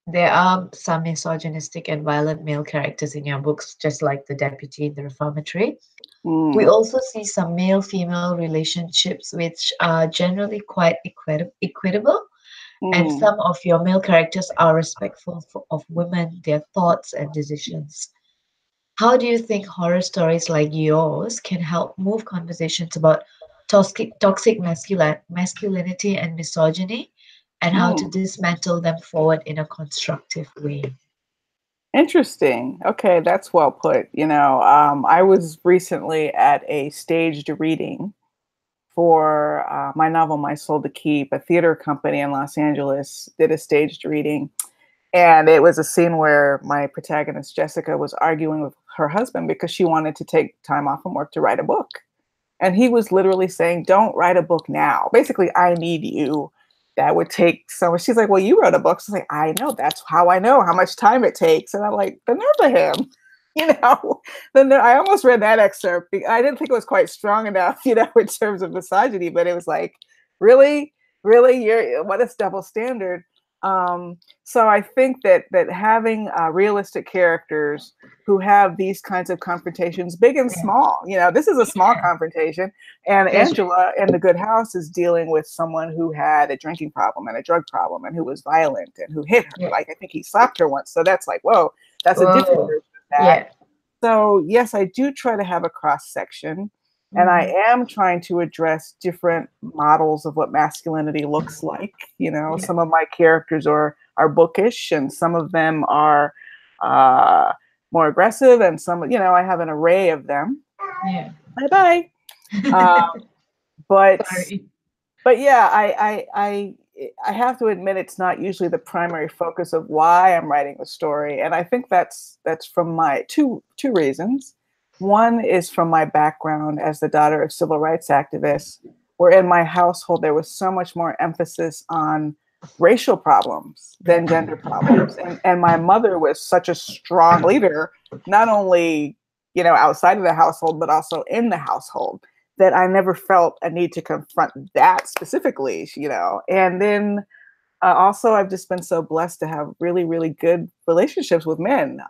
there are some misogynistic and violent male characters in your books, just like the deputy in the reformatory. We also see some male-female relationships which are generally quite equitable. And some of your male characters are respectful of women, their thoughts and decisions. How do you think horror stories like yours can help move conversations about toxic masculinity and misogyny, and how to dismantle them forward in a constructive way? Interesting. Okay, that's well put. I was recently at a staged reading for my novel, My Soul to Keep. A theater company in Los Angeles did a staged reading. And it was a scene where my protagonist, Jessica, was arguing with her husband because she wanted to take time off from work to write a book. And he was literally saying, don't write a book now. Basically, I need you. That would take so much. She's like, well, you wrote a book. She's like, I know. That's how I know how much time it takes. And I'm like, the nerve of him. I almost read that excerpt. I didn't think it was quite strong enough, in terms of misogyny, but it was like, really, what is double standard? So I think that having realistic characters who have these kinds of confrontations, big and small, this is a small confrontation. And Angela in The Good House is dealing with someone who had a drinking problem and a drug problem and who was violent and who hit her. Like, I think he slapped her once. So that's like, whoa, that's a different version of that. So yes, I do try to have a cross section. And I am trying to address different models of what masculinity looks like. Some of my characters are bookish, and some of them are more aggressive, and some, I have an array of them. Yeah. Bye bye. But yeah, I have to admit it's not usually the primary focus of why I'm writing the story, and I think that's from my two reasons. One is from my background as the daughter of civil rights activists, where in my household there was so much more emphasis on racial problems than gender problems. And my mother was such a strong leader, not only, outside of the household, but also in the household, that I never felt a need to confront that specifically, And then also, I've just been so blessed to have really, really good relationships with men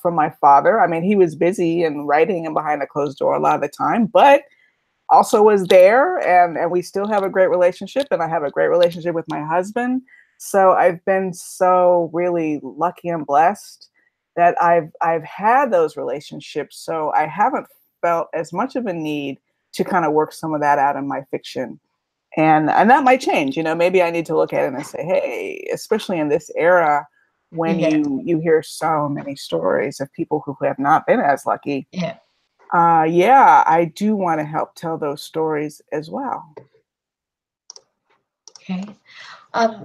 from my father. I mean, he was busy and writing and behind a closed door a lot of the time, but also was there. And we still have a great relationship. And I have a great relationship with my husband. So I've been so really lucky and blessed that I've had those relationships. So I haven't felt as much of a need to kind of work some of that out in my fiction. And that might change, maybe I need to look at it and say, hey, especially in this era when you hear so many stories of people who have not been as lucky. I do want to help tell those stories as well. Okay.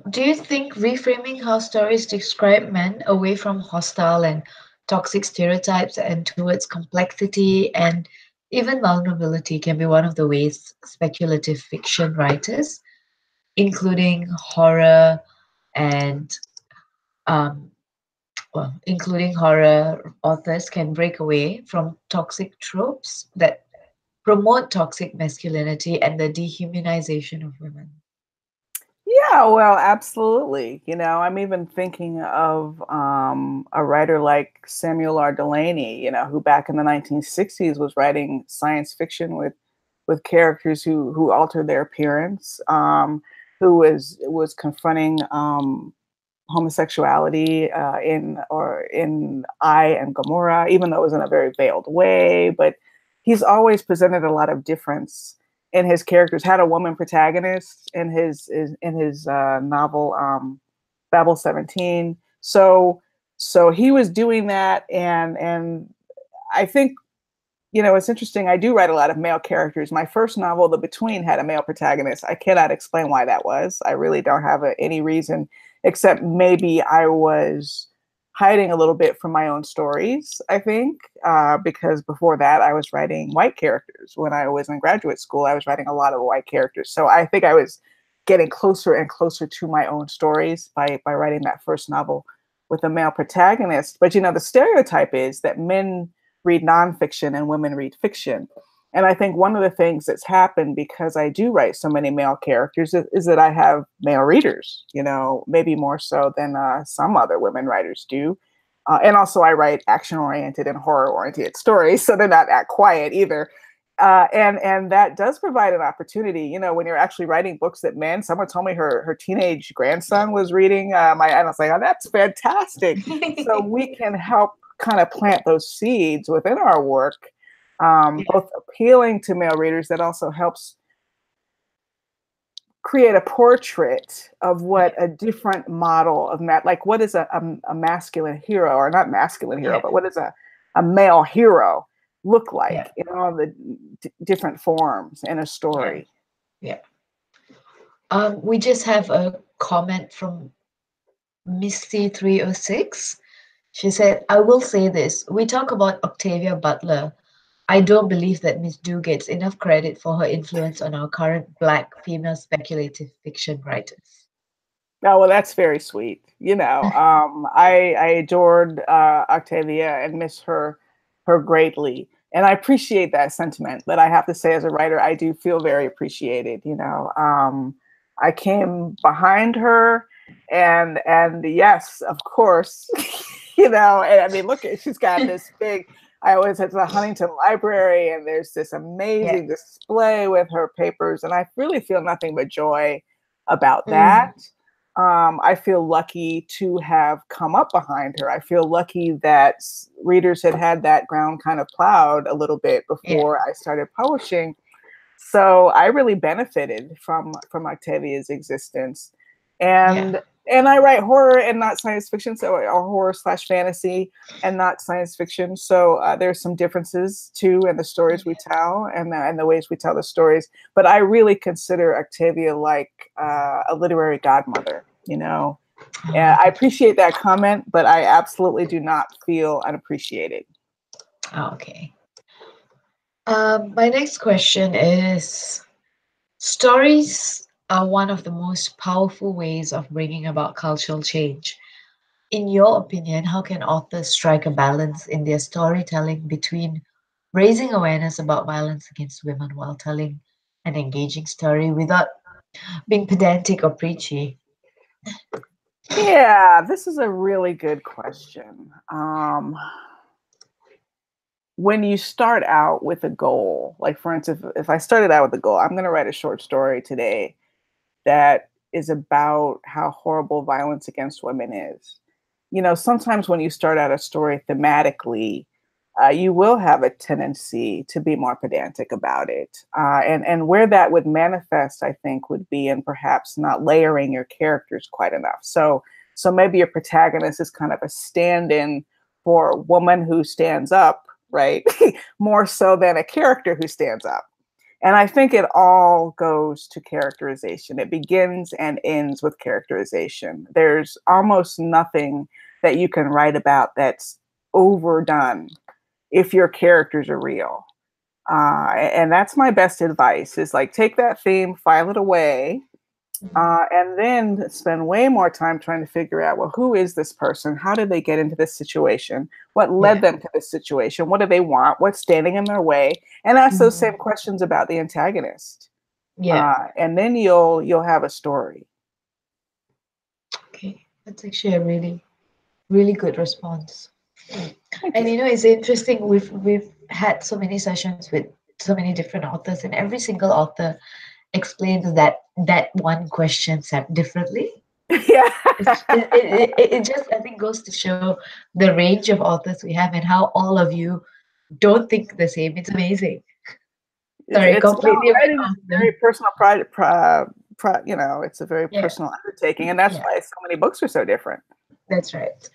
Do you think reframing how stories describe men away from hostile and toxic stereotypes and towards complexity and even vulnerability can be one of the ways speculative fiction writers, including horror and including horror authors, can break away from toxic tropes that promote toxic masculinity and the dehumanization of women? Yeah, well, absolutely. I'm even thinking of a writer like Samuel R. Delany, who back in the 1960s was writing science fiction with characters who altered their appearance, who was confronting homosexuality in I and Gomorrah, even though it was in a very veiled way. But he's always presented a lot of difference in his characters. Had a woman protagonist in his novel Babel 17. So he was doing that, and I think, you know, it's interesting. I do write a lot of male characters. My first novel, The Between, had a male protagonist. I cannot explain why that was. I really don't have any reason, except maybe I was hiding a little bit from my own stories, I think, because before that I was writing white characters. When I was in graduate school, I was writing a lot of white characters. So I think I was getting closer and closer to my own stories by writing that first novel with a male protagonist. But, you know, the stereotype is that men read nonfiction and women read fiction. And I think one of the things that's happened, because I do write so many male characters, is that I have male readers, you know, maybe more so than some other women writers do. And also I write action-oriented and horror-oriented stories, so they're not that quiet either. And that does provide an opportunity, you know, when you're actually writing books that men. Someone told me her teenage grandson was reading and I was like, oh, that's fantastic. So we can help kind of plant those seeds within our work, both appealing to male readers, that also helps create a portrait of what a different model of like what is a masculine hero, or not masculine hero, but what is a male hero look like in all the different forms in a story. We just have a comment from Misty 306. She said, I will say this. We talk about Octavia Butler. I don't believe that Miss Due gets enough credit for her influence on our current Black female speculative fiction writers. Oh, well, that's very sweet. You know, I adored Octavia and miss her greatly. And I appreciate that sentiment. But I have to say, as a writer, I do feel very appreciated. You know, I came behind her, and yes, of course, you know. And I mean, look, she's got this big. I always at the Huntington Library, and there's this amazing display with her papers, and I really feel nothing but joy about that. I feel lucky to have come up behind her. I feel lucky that readers had that ground kind of plowed a little bit before I started publishing. So I really benefited from Octavia's existence. And I write horror and not science fiction, so horror / fantasy and not science fiction. So there's some differences too in the stories we tell and the ways we tell the stories. But I really consider Octavia like a literary godmother, you know. And I appreciate that comment, but I absolutely do not feel unappreciated. Okay. My next question is, stories are one of the most powerful ways of bringing about cultural change. In your opinion, how can authors strike a balance in their storytelling between raising awareness about violence against women while telling an engaging story without being pedantic or preachy? Yeah, this is a really good question. When you start out with a goal, like for instance, if I started out with a goal, I'm going to write a short story today that is about how horrible violence against women is. You know, sometimes when you start out a story thematically, you will have a tendency to be more pedantic about it. And where that would manifest, I think, would be in perhaps not layering your characters quite enough. So maybe your protagonist is kind of a stand-in for a woman who stands up, right? More so than a character who stands up. And I think it all goes to characterization. It begins and ends with characterization. There's almost nothing that you can write about that's overdone if your characters are real. And that's my best advice, is like, take that theme, file it away, and then spend way more time trying to figure out, well, who is this person? How did they get into this situation? What led them to this situation? What do they want? What's standing in their way? And ask those same questions about the antagonist. And then you'll have a story. Okay, that's actually a really, really good response. And you know, it's interesting. We've had so many sessions with so many different authors, and every single author explains that one question set differently. Yeah. It just, I think, goes to show the range of authors we have and how all of you don't think the same. It's amazing. It's Sorry, it's no, completely went writing is off a very the. personal project. It's a very Yeah, personal undertaking, and that's yeah, why so many books are so different. that's right.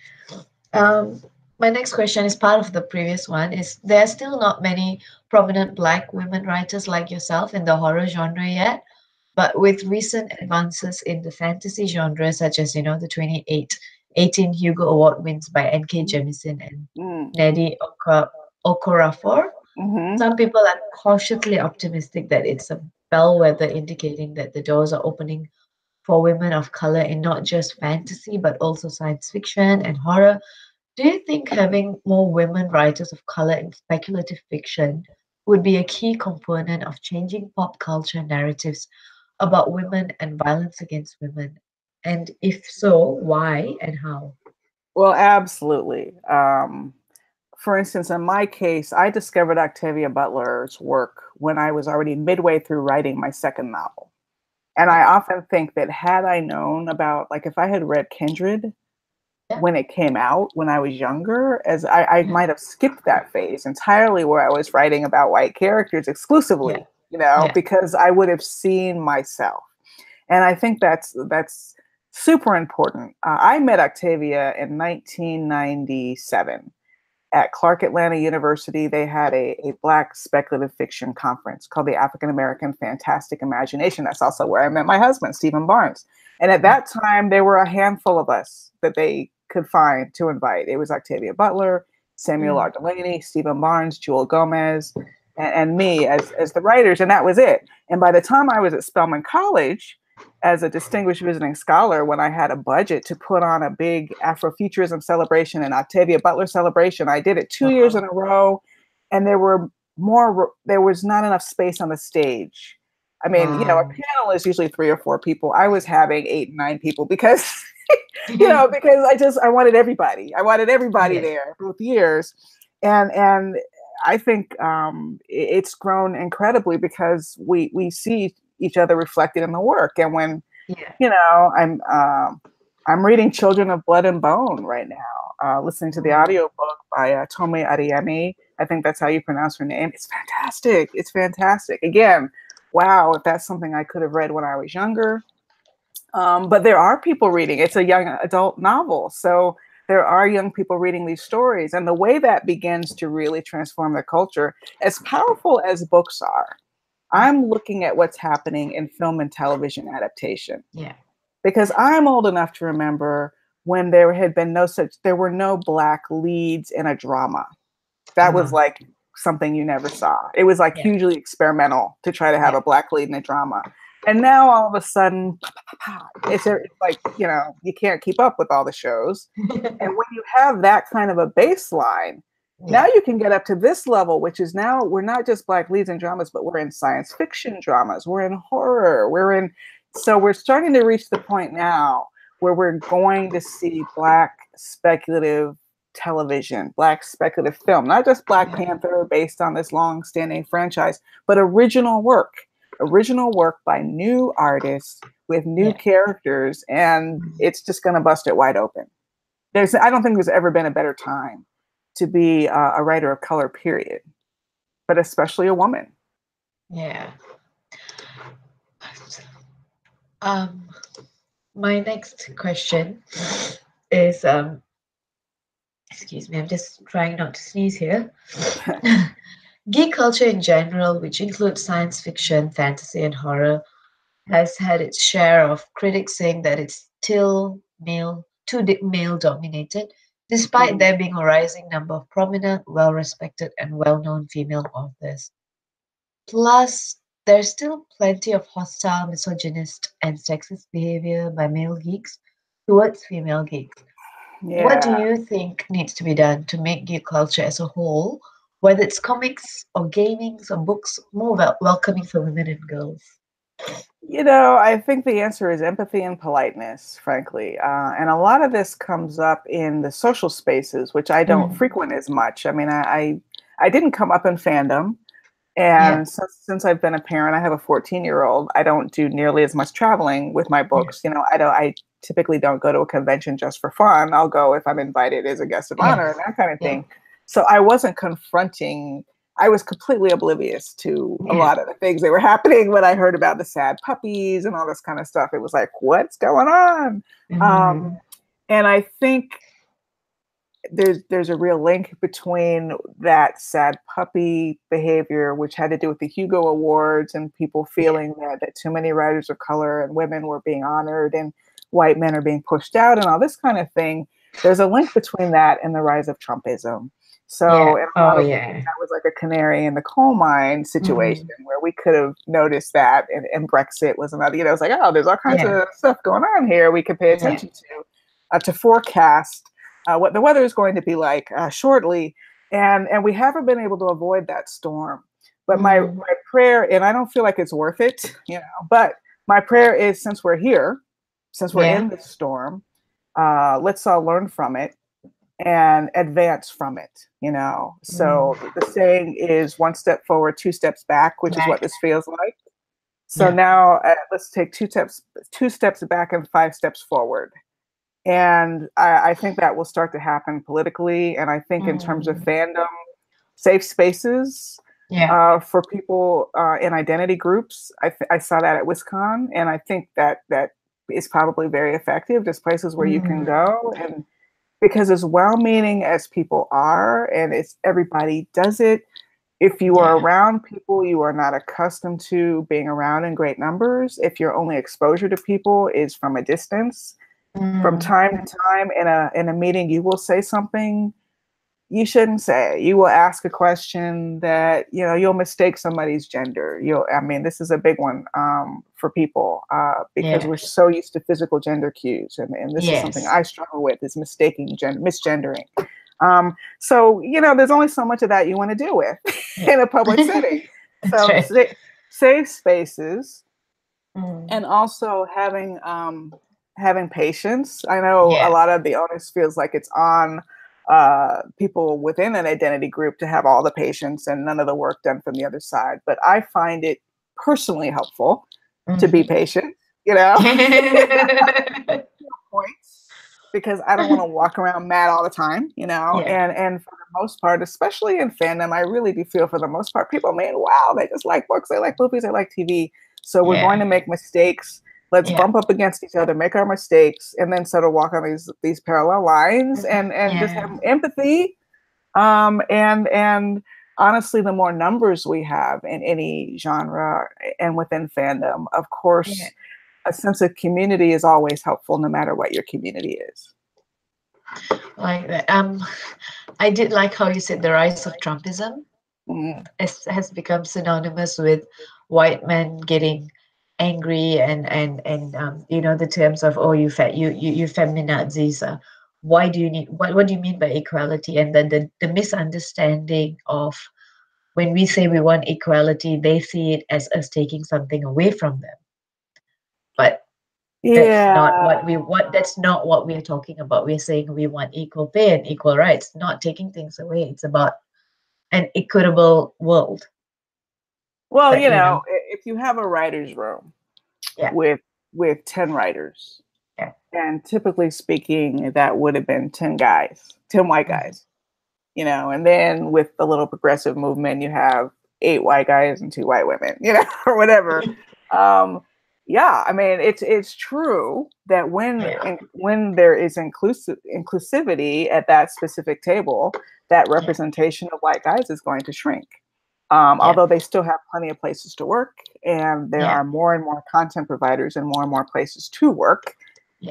Um, my next question is part of the previous one. Is there are still not many prominent Black women writers like yourself in the horror genre yet? But with recent advances in the fantasy genre, such as, the 2018 Hugo Award wins by N.K. Jemisin and Mm. Nnedi Okorafor, Mm-hmm. some people are cautiously optimistic that it's a bellwether indicating that the doors are opening for women of color in not just fantasy, but also science fiction and horror. Do you think having more women writers of color in speculative fiction would be a key component of changing pop culture narratives about women and violence against women? And if so, why and how? Well, absolutely. For instance, in my case, I discovered Octavia Butler's work when I was already midway through writing my second novel. And Yeah, I often think that had I known about, like, if I had read Kindred yeah, when it came out when I was younger, as I yeah, might have skipped that phase entirely where I was writing about white characters yeah, exclusively, yeah. because I would have seen myself. And I think that's super important. I met Octavia in 1997 at Clark Atlanta University. They had a Black speculative fiction conference called the African American Fantastic Imagination. That's also where I met my husband, Stephen Barnes. And at that time, there were a handful of us that they could find to invite. It was Octavia Butler, Samuel R. Mm, Delaney, Stephen Barnes, Jewel Gomez, and me as the writers, and that was it. And by the time I was at Spelman College, as a distinguished visiting scholar, when I had a budget to put on a big Afrofuturism celebration and Octavia Butler celebration, I did it 2 years in wow. a row, and there was not enough space on the stage. I mean, a Wow. panel is usually 3 or 4 people. I was having 8 and 9 people because, because I wanted everybody. I wanted everybody Yes. there both years, and I think it's grown incredibly because we see each other reflected in the work. And when Yeah. you know, I'm reading Children of Blood and Bone right now, listening to the Oh, audiobook by Tome Adeyemi. I think that's how you pronounce her name. It's fantastic. It's fantastic. Again, wow, if that's something I could have read when I was younger. But there are people reading. It's a young adult novel. So there are young people reading these stories. And the way that begins to really transform the culture, as powerful as books are, I'm looking at what's happening in film and television adaptation yeah. because I'm old enough to remember when there were no Black leads in a drama. That was Uh-huh. like something you never saw. It was like Yeah. hugely experimental to try to have Yeah. a Black lead in a drama. And now all of a sudden, it's like, you can't keep up with all the shows. And when you have that kind of a baseline, now Yeah. you can get up to this level, which is now we're not just Black leads in dramas, but we're in science fiction dramas, we're in horror, so we're starting to reach the point now where we're going to see Black speculative television, Black speculative film, not just Black Yeah. Panther based on this long-standing franchise, but original work by new artists with new Yeah. characters, and it's just going to bust it wide open. I don't think there's ever been a better time to be a writer of color, period, but especially a woman. Yeah. Um, my next question is excuse me, I'm just trying not to sneeze here. Geek culture in general, which includes science fiction, fantasy, and horror, has had its share of critics saying that it's still male dominated, despite Mhm. there being a rising number of prominent, well respected, and well known female authors. Plus, there's still plenty of hostile, misogynist, and sexist behavior by male geeks towards female geeks. What do Yeah. you think needs to be done to make geek culture as a whole, whether it's comics or gaming or books, more welcoming for women and girls? I think the answer is empathy and politeness, frankly. And a lot of this comes up in the social spaces, which I don't Mm, frequent as much. I mean, I didn't come up in fandom. yeah, And since I've been a parent, I have a 14-year-old. I don't do nearly as much traveling with my yeah, books. I typically don't go to a convention just for fun. I'll go if I'm invited as a guest of yeah, honor and that kind of yeah, thing. So I wasn't confronting, I was completely oblivious to a lot of the things that were happening when I heard about the sad puppies and all this kind of stuff. It was like, what's going on? And I think there's a real link between that sad puppy behavior, which had to do with the Hugo Awards and people feeling that too many writers of color and women were being honored and white men are being pushed out and all this kind of thing. There's a link between that and the rise of Trumpism. So and a lot of that was like a canary in the coal mine situation where we could have noticed that, and Brexit was another, you know, it's like, oh, there's all kinds of stuff going on here we could pay attention to forecast what the weather is going to be like shortly. And we haven't been able to avoid that storm. But my prayer, and I don't feel like it's worth it, you know, but my prayer is, since we're here, since we're in this storm, let's all learn from it and advance from it, you know. So the saying is 1 step forward, 2 steps back, which is what this feels like. So now let's take 2 steps back and 5 steps forward. And I think that will start to happen politically. And I think in terms of fandom, safe spaces for people in identity groups, I saw that at WisCon, and I think that is probably very effective. Just places where you can go, and because as well-meaning as people are, and it's everybody does it, if you are around people you are not accustomed to being around in great numbers, if your only exposure to people is from a distance, from time to time in a meeting, you will say something you shouldn't say. You will ask a question that, you know, you'll mistake somebody's gender. I mean, this is a big one for people because we're so used to physical gender cues. And this is something I struggle with, is mistaking misgendering. So, you know, there's only so much of that you want to deal with in a public setting. So safe spaces and also having patience. I know a lot of the onus feels like it's on people within an identity group to have all the patience and none of the work done from the other side. But I find it personally helpful to be patient, you know, points, because I don't want to walk around mad all the time, you know, and for the most part, especially in fandom, I really do feel for the most part, people mean, wow, they just like books, they like movies, they like TV. So we're going to make mistakes. Let's bump up against each other, make our mistakes, and then sort of walk on these parallel lines and just have empathy. And honestly, the more numbers we have in any genre and within fandom, of course, a sense of community is always helpful, no matter what your community is. Like that. I did like how you said the rise of Trumpism has become synonymous with white men getting angry and you know, the terms of, oh, you feminazis, why do you need, what do you mean by equality? And then the misunderstanding of, when we say we want equality, they see it as us taking something away from them, but that's not what we want. That's not what we're talking about. We're saying we want equal pay and equal rights, not taking things away. It's about an equitable world. Well, you know, if you have a writer's room with 10 writers, and typically speaking, that would have been 10 guys, 10 white guys, you know, and then with the little progressive movement, you have 8 white guys and 2 white women, you know, or whatever. I mean, it's true that when there is inclusivity at that specific table, that representation of white guys is going to shrink. Although they still have plenty of places to work, and there are more and more content providers and more places to work.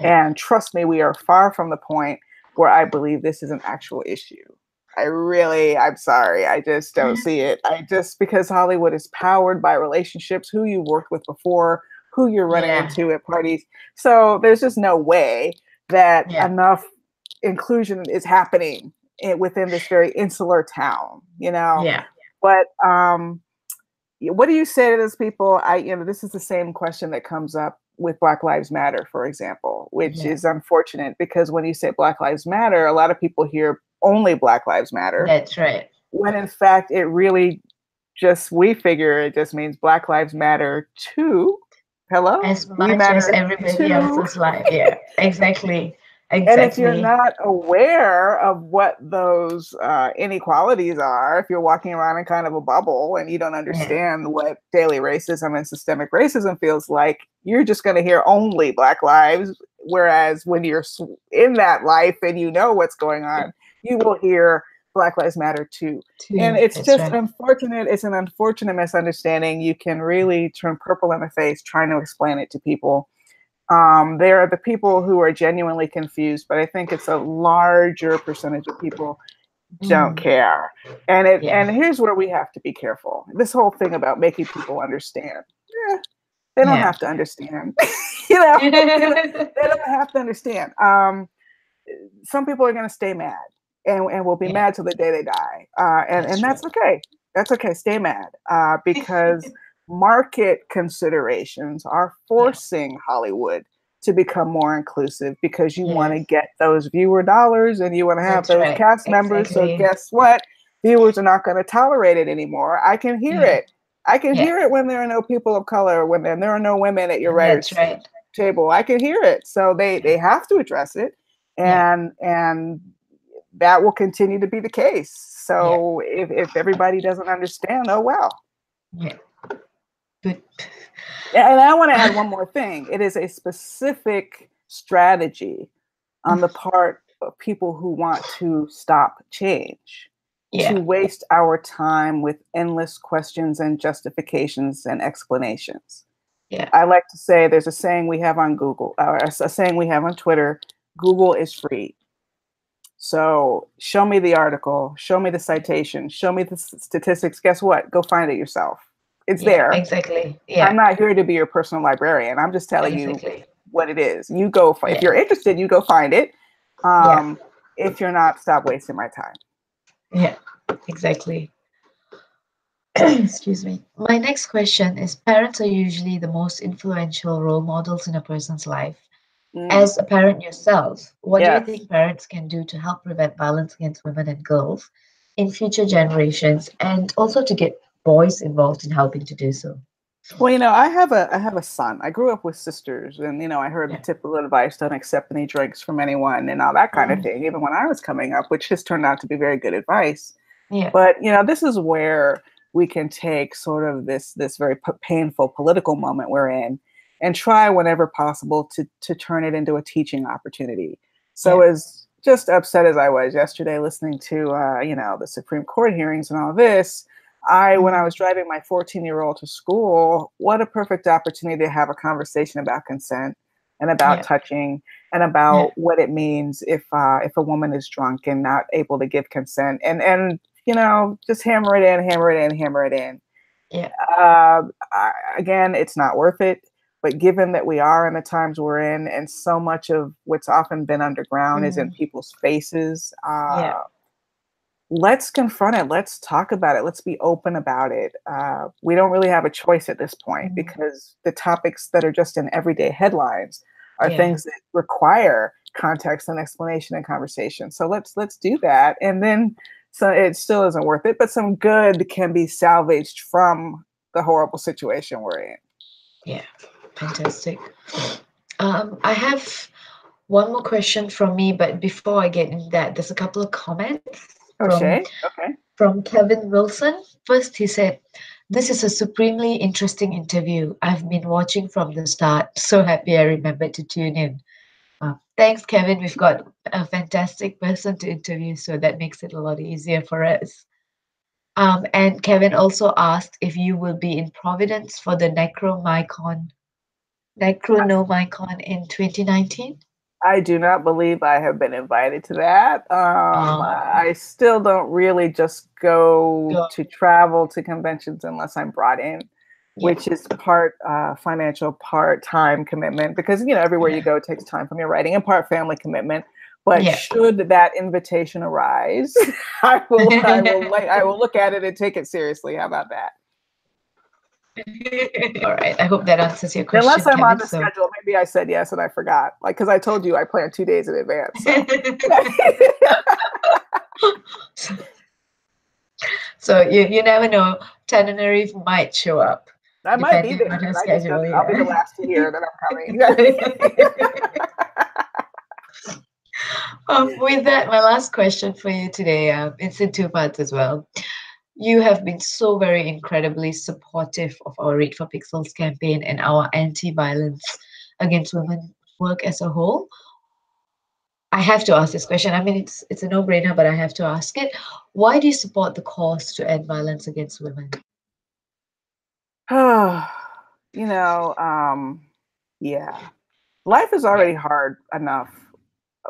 And trust me, we are far from the point where I believe this is an actual issue. I'm sorry, I just don't see it. Because Hollywood is powered by relationships, who you worked with before, who you're running into at parties. So there's just no way that enough inclusion is happening within this very insular town, you know? But what do you say to those people? This is the same question that comes up with Black Lives Matter, for example, which is unfortunate, because when you say Black Lives Matter, a lot of people hear only Black Lives Matter. That's right. When in fact, it really we figure it just means Black Lives Matter too. Hello? As much as everybody else's life. Yeah, exactly. And if you're Exactly. not aware of what those inequalities are, if you're walking around in kind of a bubble and you don't Yeah. understand what daily racism and systemic racism feels like, you're just going to hear only Black lives. Whereas when you're in that life and you know what's going on, you will hear Black Lives Matter too. And Too. it's That's just right. unfortunate. It's an unfortunate misunderstanding. You can really turn purple in the face trying to explain it to people. There are the people who are genuinely confused, but I think it's a larger percentage of people don't care. Yeah. And here's where we have to be careful. This whole thing about making people understand. eh, they don't Yeah. have to understand. you know, they don't have to understand. Some people are going to stay mad and will be Yeah. mad till the day they die. And That's that's right. okay. That's okay. Stay mad because market considerations are Yeah. forcing Hollywood to become more inclusive because you want to Yes. get those viewer dollars and you want to have That's those right. cast members. So Exactly. guess what? Viewers are not going to tolerate it anymore. I can hear Yeah. it. I can Yeah. hear it when there are no people of color, when there are no women at your That's writers' right. table. I can hear it. So they have to address it, Yeah. and that will continue to be the case. Yeah. So if everybody doesn't understand, oh well. Yeah. Good. And I want to add one more thing. It is a specific strategy on the part of people who want to stop change, to Yeah. waste our time with endless questions and justifications and explanations. Yeah. I like to say there's a saying we have on Google, or a saying we have on Twitter: Google is free. So show me the article, show me the citation, show me the statistics. Guess what? Go find it yourself. It's Yeah. there. Exactly. I'm Yeah. not here to be your personal librarian. I'm just telling you Exactly. what it is. You go, if Yeah. you're interested, you go find it. Yeah. If you're not, stop wasting my time. Yeah. Exactly. Excuse me. My next question is, parents are usually the most influential role models in a person's life. Mm, As a parent yourself, what do you yes. think parents can do to help prevent violence against women and girls in future generations, and also to get boys involved in helping to do so? Well, I have a son. I grew up with sisters, and I heard the Yeah. typical advice: don't accept any drinks from anyone, and all that kind of Mm, thing. Even when I was coming up, which has turned out to be very good advice. yeah. But this is where we can take sort of this very painful political moment we're in, and try whenever possible to turn it into a teaching opportunity. So Yeah. as just upset as I was yesterday listening to the Supreme Court hearings and all this, when I Mm, was driving my 14-year-old to school, what a perfect opportunity to have a conversation about consent and about yeah. touching and Yeah. about what it means if a woman is drunk and not able to give consent, and just hammer it in, hammer it in, hammer it in. Yeah. Again, it's not worth it. But given that we are in the times we're in, and so much of what's often been underground is in Mm, people's faces, yeah. let's confront it. Let's talk about it. Let's be open about it. We don't really have a choice at this point Mm, because the topics that are just in everyday headlines are yeah. things that require context and explanation and conversation. So let's do that. And then so it still isn't worth it, but some good can be salvaged from the horrible situation we're in. Yeah. Fantastic. I have one more question from me, but before I get into that, there's a couple of comments from O'Shea, okay. from Kevin Wilson. First, he said, "This is a supremely interesting interview. I've been watching from the start. So happy I remembered to tune in." Thanks, Kevin. We've got a fantastic person to interview, so that makes it a lot easier for us. And Kevin also asked if you will be in Providence for the Necronomicon in 2019. I do not believe I have been invited to that. Oh, I still don't really just go go. to travel to conventions unless I'm brought in, Yeah, which is part financial, part time commitment, because everywhere you yeah, go takes time from your writing, and part family commitment. But yeah. should that invitation arise, I will look at it and take it seriously. How about that? All right. I hope that answers your Unless question, I'm on Kevin. the So, schedule, maybe I said yes and I forgot. Like, because I told you I planned 2 days in advance. So. so you never know. Tananarive might show up I might be depending there, on her and I just schedule. don't. I'll be the Yeah. last to hear that I'm coming. With that, my last question for you today, it's in two parts as well. You have been so very incredibly supportive of our Read for Pixels campaign and our anti-violence against women work as a whole. I have to ask this question. I mean, it's a no-brainer, but I have to ask it. Why do you support the cause to end violence against women? You know, yeah, life is already hard enough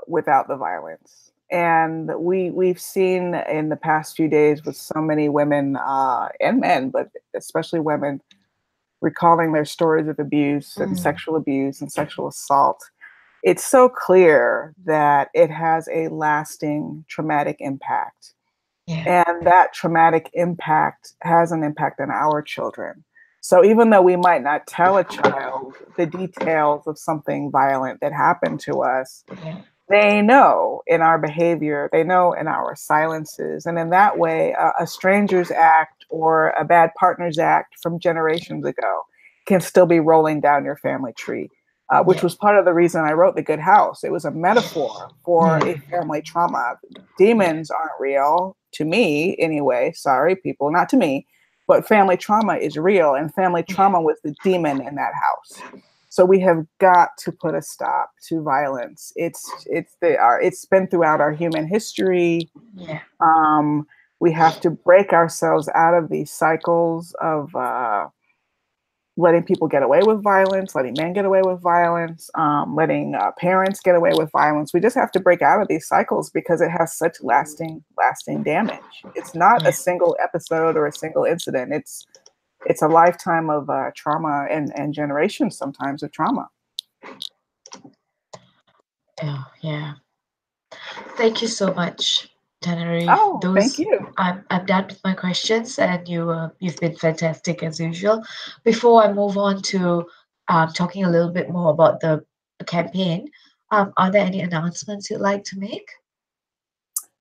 without the violence. And we've seen in the past few days with so many women and men, but especially women, recalling their stories of abuse and sexual abuse and sexual assault. It's so clear that it has a lasting traumatic impact. Yeah. And that traumatic impact has an impact on our children. So even though we might not tell a child the details of something violent that happened to us, Yeah. they know in our behavior, they know in our silences. And in that way, a stranger's act or a bad partner's act from generations ago can still be rolling down your family tree, which was part of the reason I wrote The Good House. It was a metaphor for a family trauma. Demons aren't real to me anyway. Sorry, people, not to me, but family trauma is real. And family trauma was the demon in that house. So we have got to put a stop to violence. It's been throughout our human history. Yeah. We have to break ourselves out of these cycles of letting people get away with violence, letting men get away with violence, letting parents get away with violence. We just have to break out of these cycles because it has such lasting damage. It's not a single episode or a single incident. It's a lifetime of trauma and generations sometimes of trauma. Oh, yeah. Thank you so much, Tananarive. Oh, thank you. I'm done with my questions, and you've been fantastic as usual. Before I move on to talking a little bit more about the campaign, are there any announcements you'd like to make?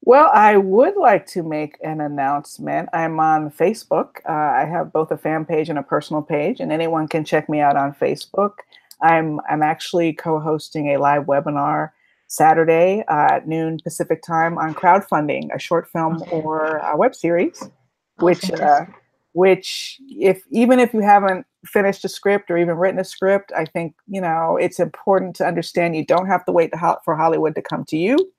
Well, I would like to make an announcement. I'm on Facebook. I have both a fan page and a personal page, and anyone can check me out on Facebook. I'm actually co-hosting a live webinar Saturday at noon Pacific time on crowdfunding a short film or a web series, which if even if you haven't finished a script or even written a script, I think it's important to understand you don't have to wait for Hollywood to come to you.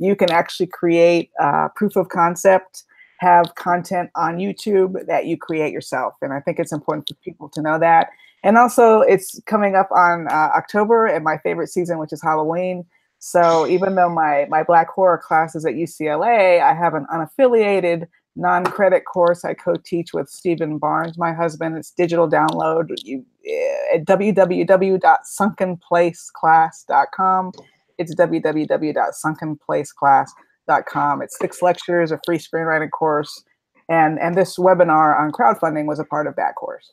You can actually create proof of concept, have content on YouTube that you create yourself. And I think it's important for people to know that. And also it's coming up on October and my favorite season, which is Halloween. So even though my Black horror class is at UCLA, I have an unaffiliated non-credit course I co-teach with Stephen Barnes, my husband. It's digital download at www.sunkenplaceclass.com. It's www.sunkenplaceclass.com. It's 6 lectures, a free screenwriting course, and this webinar on crowdfunding was a part of that course.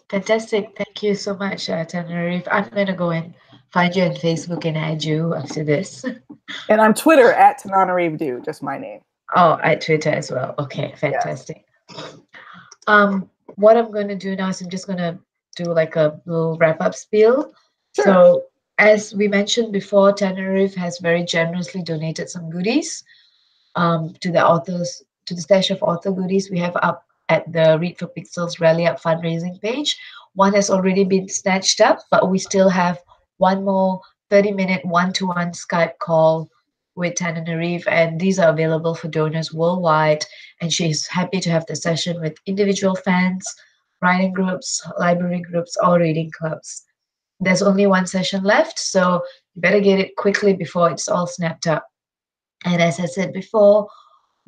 Fantastic. Thank you so much, Tananarive. I'm going to go and find you on Facebook and add you after this. And on Twitter at Tananarive Due, just my name. Oh, at Twitter as well. Okay, fantastic. Yes. What I'm going to do now is I'm just going to do like a little wrap-up spiel. Sure. So as we mentioned before, Tananarive has very generously donated some goodies to the stash of author goodies we have up at the Read for Pixels Rally Up fundraising page. One has already been snatched up, but we still have one more 30-minute one-to-one Skype call with Tananarive, and these are available for donors worldwide. And she's happy to have the session with individual fans, writing groups, library groups, or reading clubs. There's only one session left, so you better get it quickly before it's all snapped up. And as I said before,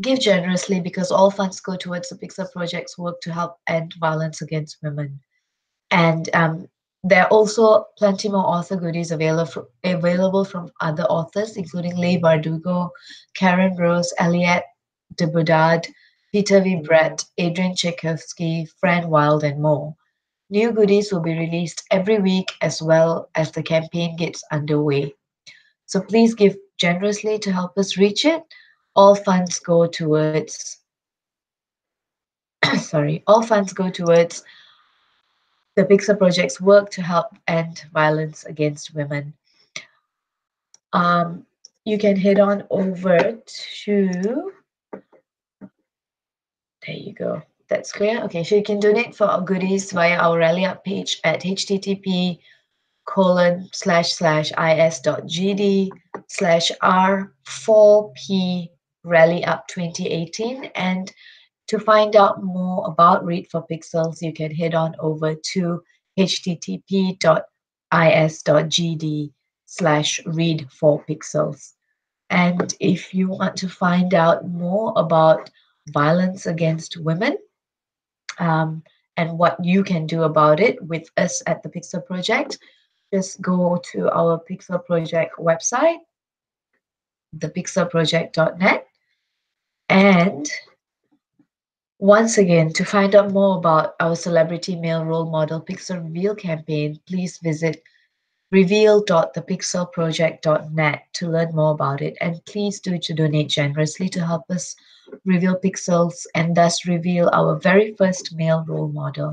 give generously because all funds go towards the Pixar Project's work to help end violence against women. And there are also plenty more author goodies available from other authors, including Leigh Bardugo, Karen Rose, Eliette de Bodard, Peter V. Brett, Adrian Tchaikovsky, Fran Wild, and more. New goodies will be released every week as well as the campaign gets underway. So please give generously to help us reach it. All funds go towards all funds go towards the Pixar Project's work to help end violence against women. you can head on over to, there you go. That's clear. Okay, so you can donate for our goodies via our Rally Up page at http://is.gd/r4p Rally Up 2018. And to find out more about Read for Pixels, you can head on over to http://is.gd/read4pixels. And if you want to find out more about violence against women, and what you can do about it with us at the Pixel Project, just go to our Pixel Project website, thepixelproject.net. And once again, to find out more about our celebrity male role model Pixel Reveal campaign, please visit reveal.thepixelproject.net to learn more about it. And please do to donate generously to help us reveal pixels and thus reveal our very first male role model.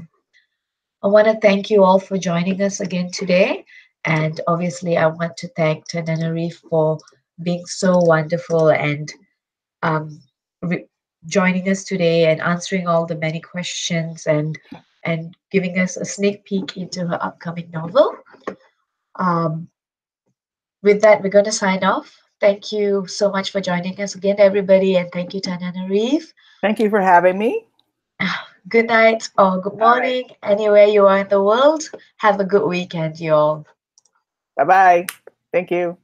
I want to thank you all for joining us again today. And obviously, I want to thank Tananarive for being so wonderful and um, joining us today and answering all the many questions and giving us a sneak peek into her upcoming novel. Um, with that, we're going to sign off. Thank you so much for joining us again, everybody, and thank you, Tananarive. Thank you for having me. Good night or good morning, anywhere you are in the world. Have a good weekend, you all. Bye-bye. Thank you.